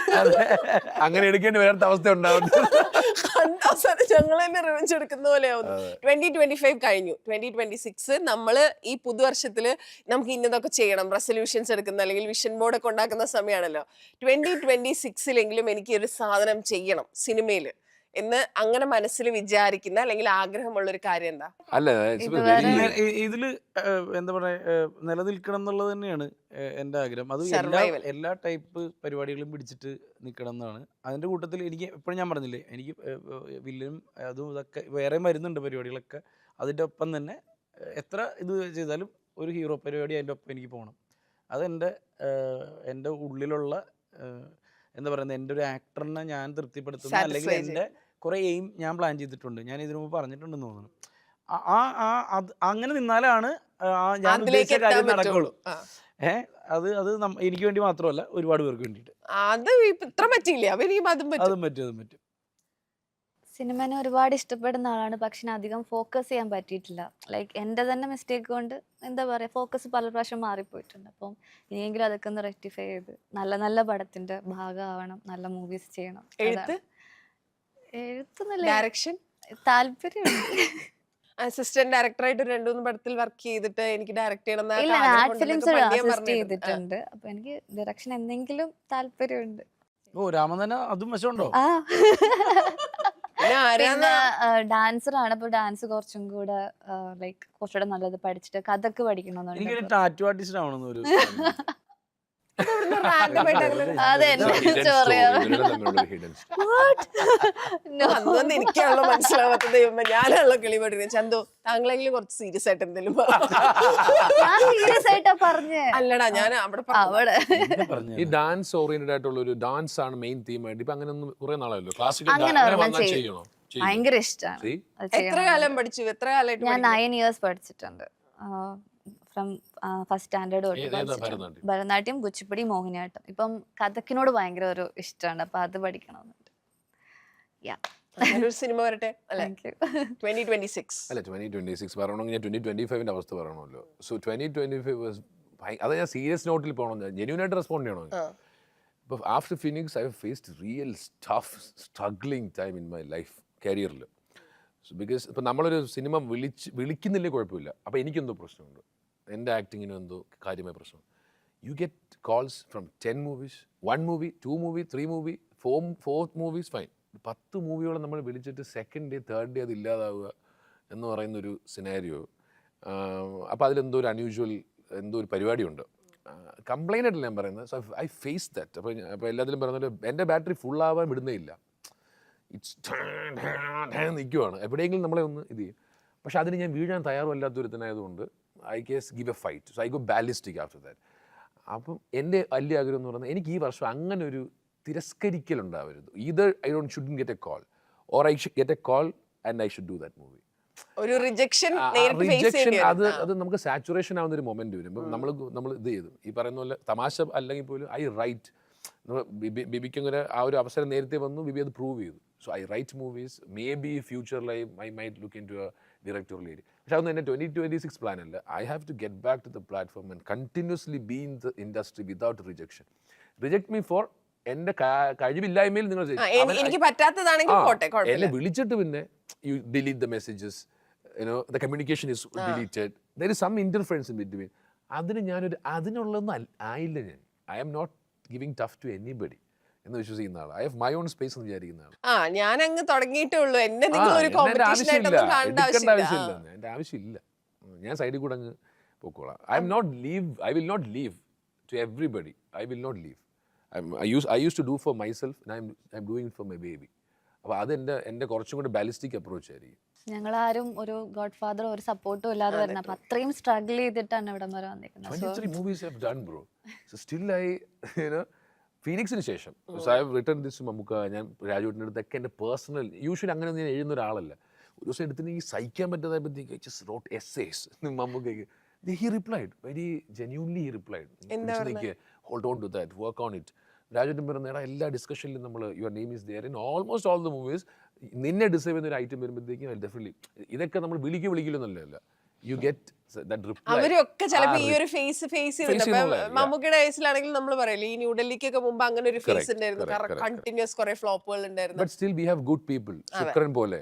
അങ്ങനെ എടുക്കേണ്ടി വരാത്ത അവസ്ഥ ഉണ്ടാവുന്നു. ഞങ്ങൾ തന്നെ റിവെഞ്ച് എടുക്കുന്ന പോലെയാവും. 2025 കഴിഞ്ഞു. 2026 നമ്മള് ഈ പുതുവർഷത്തില് നമുക്ക് ഇന്നതൊക്കെ ചെയ്യണം, റെസൊല്യൂഷൻസ് എടുക്കുന്ന അല്ലെങ്കിൽ വിഷൻ ബോർഡ് ഒക്കെ ഉണ്ടാക്കുന്ന സമയമാണല്ലോ. 2026 എനിക്ക് ഒരു സാധനം ചെയ്യണം സിനിമയില് എന്ന് അങ്ങനെ മനസ്സിൽ വിചാരിക്കുന്ന അല്ലെങ്കിൽ ആഗ്രഹമുള്ള ഒരു കാര്യം എന്താ? അല്ല, ഇതില് എന്താ പറയാ, നിലനിൽക്കണം എന്നുള്ളത് തന്നെയാണ് എൻ്റെ ആഗ്രഹം. അത് എല്ലാ ടൈപ്പ് പരിപാടികളും പിടിച്ചിട്ട് നിൽക്കണം എന്നാണ്. അതിൻ്റെ കൂട്ടത്തിൽ എനിക്ക് എപ്പോഴും ഞാൻ പറഞ്ഞില്ലേ, എനിക്ക് വില്ലനും അതും ഇതൊക്കെ വേറെ വരുന്നുണ്ട് പരിപാടികളൊക്കെ. അതിൻ്റെ ഒപ്പം തന്നെ എത്ര ഇത് ചെയ്താലും ഒരു ഹീറോ പരിപാടി അതിൻ്റെ ഒപ്പം എനിക്ക് പോകണം. അതെൻ്റെ എൻ്റെ ഉള്ളിലുള്ള എന്താ പറയുന്നത്, എൻ്റെ ഒരു ആക്ടറിനെ ഞാൻ തൃപ്തിപ്പെടുത്തുന്ന അല്ലെങ്കിൽ എൻ്റെ കുറേ എയിം ഞാൻ പ്ലാൻ ചെയ്തിട്ടുണ്ട്. ഞാൻ ഇതിനു മുമ്പ് പറഞ്ഞിട്ടുണ്ടെന്ന് തോന്നുന്നു. അങ്ങനെ നിന്നാലാണ് ഞാൻ അതിലേക്ക് ഉദ്ദേശിച്ച എത്താൻ കാര്യം പറ്റുള്ളൂ. നടക്കുള്ളൂ. അത് എനിക്ക് വേണ്ടി മാത്രമല്ല, ഒരുപാട് പേർക്ക് വേണ്ടിയിട്ട്. അത് ഇത്ര പറ്റിയില്ല, അവന് അതും പറ്റും. അതും പറ്റും. സിനിമനെ ഒരുപാട് ഇഷ്ടപ്പെടുന്ന ആളാണ്, പക്ഷെ അധികം ഫോക്കസ് ചെയ്യാൻ പറ്റിയിട്ടില്ല. ലൈക്ക് എൻ്റെ തന്നെ മിസ്റ്റേക്ക് കൊണ്ട് എന്താ പറയുക, ഫോക്കസ് പല പ്രാവശ്യം മാറിപ്പോയിട്ടുണ്ട്. അപ്പം ഇനിയെങ്കിലും അതൊക്കെ ഒന്ന് റെക്ടിഫൈ ചെയ്ത് നല്ല നല്ല പടത്തിന്റെ ഭാഗമാവണം, നല്ല മൂവീസ് ചെയ്യണം. എഴുത്ത്, എഴുത്തുന്നില്ല, ഡയറക്ഷൻ താല്പര്യമുണ്ട്. അസിസ്റ്റന്റ് ഡയറക്ടറായിട്ട് 2-3 പടത്തിൽ വർക്ക് ചെയ്തിട്ട് എനിക്ക് ഡയറക്ട് ചെയ്യണം ഇല്ല, ആർട്ട് ഫിലിംസ് അസിസ്റ്റ് ചെയ്തിട്ടുണ്ട്. അപ്പൊ എനിക്ക് ഡയറക്ഷൻ എന്തെങ്കിലും താല്പര്യമുണ്ട്. ഓ, രാമൻ തന്നെ അതും വശമുണ്ടോ? ആ പിന്നെ ഡാൻസർ ആണ്. അപ്പൊ ഡാൻസ് കുറച്ചും കൂടെ ലൈക്ക് കുറച്ചുകൂടെ നല്ലത് പഠിച്ചിട്ട് കഥക്ക് പഠിക്കണമെന്നുണ്ട്. എനിക്കൊരു ടാറ്റു ആർട്ടിസ്റ്റ് ആവണമെന്ന് ഒരു അതെ, അന്നൊന്നും എനിക്കാണല്ലോ മനസ്സിലാവാത്തത്. ഞാനാണല്ലോ കിളിപെട്ടിരുന്നത്. ചന്തു, താങ്കളെങ്കിലും കുറച്ച് സീരിയസ് ആയിട്ട് എന്തെങ്കിലും സീരിയസ് ആയിട്ടാ പറഞ്ഞേ. അല്ലടാ, ഞാൻ അവിടെ ഈ ഡാൻസ് ഓറിയന്റഡ് ആയിട്ടുള്ള ഒരു ഡാൻസ് ആണ് മെയിൻ തീം ആയിട്ട്. ഇപ്പൊ അങ്ങനെ ഒന്നും കുറെ നാളല്ലോ ക്ലാസിക്കൽ ചെയ്യണോ? ഭയങ്കര ഇഷ്ടമാണ്. എത്ര കാലം പഠിച്ചു? എത്ര കാലമായിട്ട്? ഞാൻ 9 years പഠിച്ചിട്ടുണ്ട്. ഫ്രം ഫസ്റ്റ് സ്റ്റാൻഡേർഡ് തൊട്ട് ഭരതനാട്യം, കുച്ചിപ്പുടി, മോഹിനിയാട്ടം. ഇപ്പം കഥക്കിനോട് ഭയങ്കര ഒരു ഇഷ്ടമാണ്, അപ്പൊ അത് പഠിക്കണമെന്നുണ്ട്. സിനിമ വരട്ടെ അല്ലേ? 2026 അല്ല 2026 പറയണമെങ്കിൽ ഞാൻ 2025 അവസ്ഥ പറയണമല്ലോ. സോ 2025 അത് ഞാൻ സീരിയസ് നോട്ടിൽ പോകണം, ജെന്യൂൻ ആയിട്ട് റെസ്പോണ്ട് ചെയ്യണോ. ഇപ്പോൾ after Phoenix I have faced real tough struggling time in my life കരിയറിൽ. സോ ബിക്കോസ് ഇപ്പം നമ്മളൊരു സിനിമ വിളിക്കുന്നില്ലേ കുഴപ്പമില്ല, അപ്പോൾ എനിക്കെന്തോ പ്രശ്നമുണ്ട്, എൻ്റെ ആക്ടിങ്ങിനും എന്തോ കാര്യമായ പ്രശ്നം. You get calls from 10 movies, 1 movie, 2 movie, 3 movie, 4 movies, fine. 10 മൂവിയോളം നമ്മൾ വിളിച്ചിട്ട് സെക്കൻഡ് ഡേ തേർഡ് ഡേ അത് ഇല്ലാതാവുക എന്ന് പറയുന്നൊരു സിനാരിയോ. അപ്പോൾ അതിലെന്തോ ഒരു അൺയൂഷ്വൽ എന്തോ ഒരു പരിപാടിയുണ്ട്. കംപ്ലൈൻ്റ് ആയിട്ടല്ല ഞാൻ പറയുന്നത്. So I face that. അപ്പോൾ എല്ലാത്തിലും പറയുന്നത് എൻ്റെ ബാറ്ററി ഫുൾ ആവാൻ വിടുന്നേ ഇല്ല. ഇറ്റ്സ് നിൽക്കുവാണ്, എവിടെയെങ്കിലും നമ്മളെ ഒന്ന് ഇത് ചെയ്യും. പക്ഷെ അതിന് ഞാൻ വീഴാൻ തയ്യാറുമല്ലാത്തൊരുത്തനായതുകൊണ്ട് I case give a fight. So I go ballistic after that. അപ്പം എൻ്റെ വലിയ ആഗ്രഹം എന്ന് പറയുന്നത് എനിക്ക് ഈ വർഷം അങ്ങനെ ഒരു തിരസ്കരിക്കലുണ്ടാവരുത്. Either I shouldn't get a call or I should get a call and I should do that movie. ഒരു റിജക്ഷൻ അത് നമുക്ക് സാച്ചുറേഷൻ ആവുന്ന ഒരു മൊമെന്റ് വരും. ഇപ്പം നമ്മൾ ഇത് ചെയ്തു ഈ പറയുന്ന പോലെ തമാശ അല്ലെങ്കിൽ പോലും ഐ റൈറ്റ്. ബിബിക്ക് അങ്ങനെ ആ ഒരു അവസരം നേരത്തെ വന്നു, ബിബി അത് പ്രൂവ് ചെയ്തു. So I write movies. May be ഫ്യൂച്ചറിൽ I might look in to a directorial area. പക്ഷെ അതൊന്നും എൻ്റെ 2026 പ്ലാൻ അല്ല. I have to get back to the platform and continuously be in the industry without rejection. Reject me for എൻ്റെ കഴിവില്ലായ്മയിൽ നിങ്ങൾ എനിക്ക് പറ്റാത്തതാണെങ്കിൽ പോട്ടെ, എന്നെ വിളിച്ചിട്ട് പിന്നെ you delete the messages, the communication is deleted. There is some interference in between. അതിനുള്ളൊന്നും ആയില്ല ഞാൻ. I am not giving tough to anybody എന്ന് വിശ്വസിക്കുന്ന ആൾ. I have my own space എന്ന് വിചാരിക്കുന്ന ആൾ. ഞാൻ അങ്ങ് തുടങ്ങിയിട്ടേ ഉള്ളൂ. എന്നെ നിങ്ങൾ ഒരു കോമ്പറ്റീഷൻ ആയിട്ടൊന്നും കാണേണ്ട ആവശ്യമില്ല. എൻ്റെ ആവശ്യമില്ല. ഞാൻ സൈഡിൽ കൂടെ അങ്ങ് പോക്കോളാം. I will not leave to everybody. I will not leave. I used to do for myself and I'm doing it for my baby. അപ്പോൾ അത് എൻ്റെ കുറച്ചും കൂടെ ബാലിസ്റ്റിക് അപ്രോച്ച് ആയിരിക്കും. ഞങ്ങളാരും ഒരു ഗോഡ് ഫാദർ ഒരു സപ്പോർട്ടും ഇല്ലാതെ വരുന്നത്. അപ്പൊ അത്രയും സ്ട്രഗിൾ ചെയ്തിട്ടാണ് ഇവിടെ വരെ വന്നിരിക്കുന്നത്. 23 movies I've done, bro. So still ഫീനിക്സിന് ശേഷം I have written this Mammukka. ഞാൻ രാജുവിൻ്റെ അടുത്തൊക്കെ എൻ്റെ പേഴ്സണൽ യൂഷ്വലി അങ്ങനെ ഞാൻ എഴുതുന്ന ഒരാളല്ല. ഒരു ദിവസം എടുത്തിട്ട് ഈ സഹിക്കാൻ പറ്റാതായപ്പോഴത്തേക്ക് ഐ ജസ്റ്റ് റോട്ട് എസ്സേസ് മമ്മൂക്കയ്ക്ക്. He replied very genuinely. He replied, hold on to that, work on it. രാജുവിൻ്റെ പറയുന്ന എല്ലാ ഡിസ്കഷനിലും നമ്മൾ your name is there in almost all the movies. നിന്നെ ഡിസൈവ് ചെയ്യുന്ന ഒരു ഐറ്റം വരുമ്പോഴത്തേക്കും ഡെഫിനറ്റ്ലി ഇതൊക്കെ നമ്മൾ വിളിക്കില്ലെന്നല്ല, യു ഗെറ്റ് ദാറ്റ് റിപ്ലൈ. അവരൊക്കെ ചിലപ്പോൾ ഈ ഒരു ഫേസ് ചെയ്തിട്ടുണ്ട്. മമ്മൂക്കയുടെ കേസിലാണെങ്കിൽ നമ്മൾ പറയില്ലേ, ഈ ന്യൂഡൽഹിക്കൊക്കെ മുമ്പ് അങ്ങനെ ഒരു ഫേസ് ഉണ്ടായിരുന്നു, കണ്ടിന്യൂസ് കുറെ ഫ്ലോപ്പുകൾ ഉണ്ടായിരുന്നു. But still we have good people. ശുക്രൻ പോലെ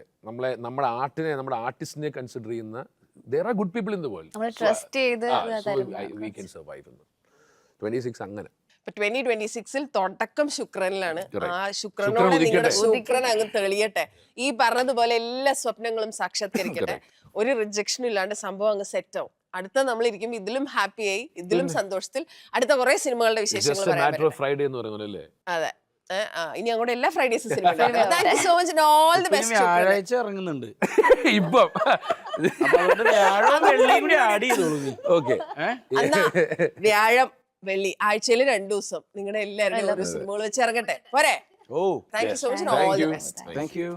നമ്മുടെ ആർട്ടിനെ, നമ്മുടെ ആർട്ടിസ്റ്റിനെ കൺസിഡർ ചെയ്യുന്ന there are good people in the world. നമ്മൾ ട്രസ്റ്റ് ചെയ്ത് we can survive in 26 അങ്ങനെ. 2026 തുടക്കം ശുക്രനിലാണ്. ആ ശുക്രനോട് നിങ്ങളുടെ ശുക്രൻ അങ്ങ് തെളിയട്ടെ. ഈ പറഞ്ഞതുപോലെ എല്ലാ സ്വപ്നങ്ങളും സാക്ഷാത്കരിക്കട്ടെ. ഒരു റിജക്ഷനും ഇല്ലാണ്ട് സംഭവം അങ്ങ് സെറ്റ് ആവും. അടുത്ത നമ്മൾ ഇരിക്കുമ്പോൾ ഇതിലും ഹാപ്പിയായി, ഇതിലും സന്തോഷത്തിൽ അടുത്ത കുറെ സിനിമകളുടെ വിശേഷങ്ങൾ പറയാം. അതെ, ഇനി അങ്ങോട്ട് എല്ലാ ഫ്രൈഡേസും സിനിമ. Thank you so much and all the best. വ്യാഴാഴ്ച ഇറങ്ങുന്നുണ്ട് ഇപ്പം. വ്യാഴം വെള്ളി ആഴ്ചയിൽ 2 ദിവസം നിങ്ങളുടെ എല്ലാവരുടെയും ഒരു സിനിമകൾ വെച്ച് ഇറങ്ങട്ടെ പോരെ. Thank you so much and all the best. Thank you.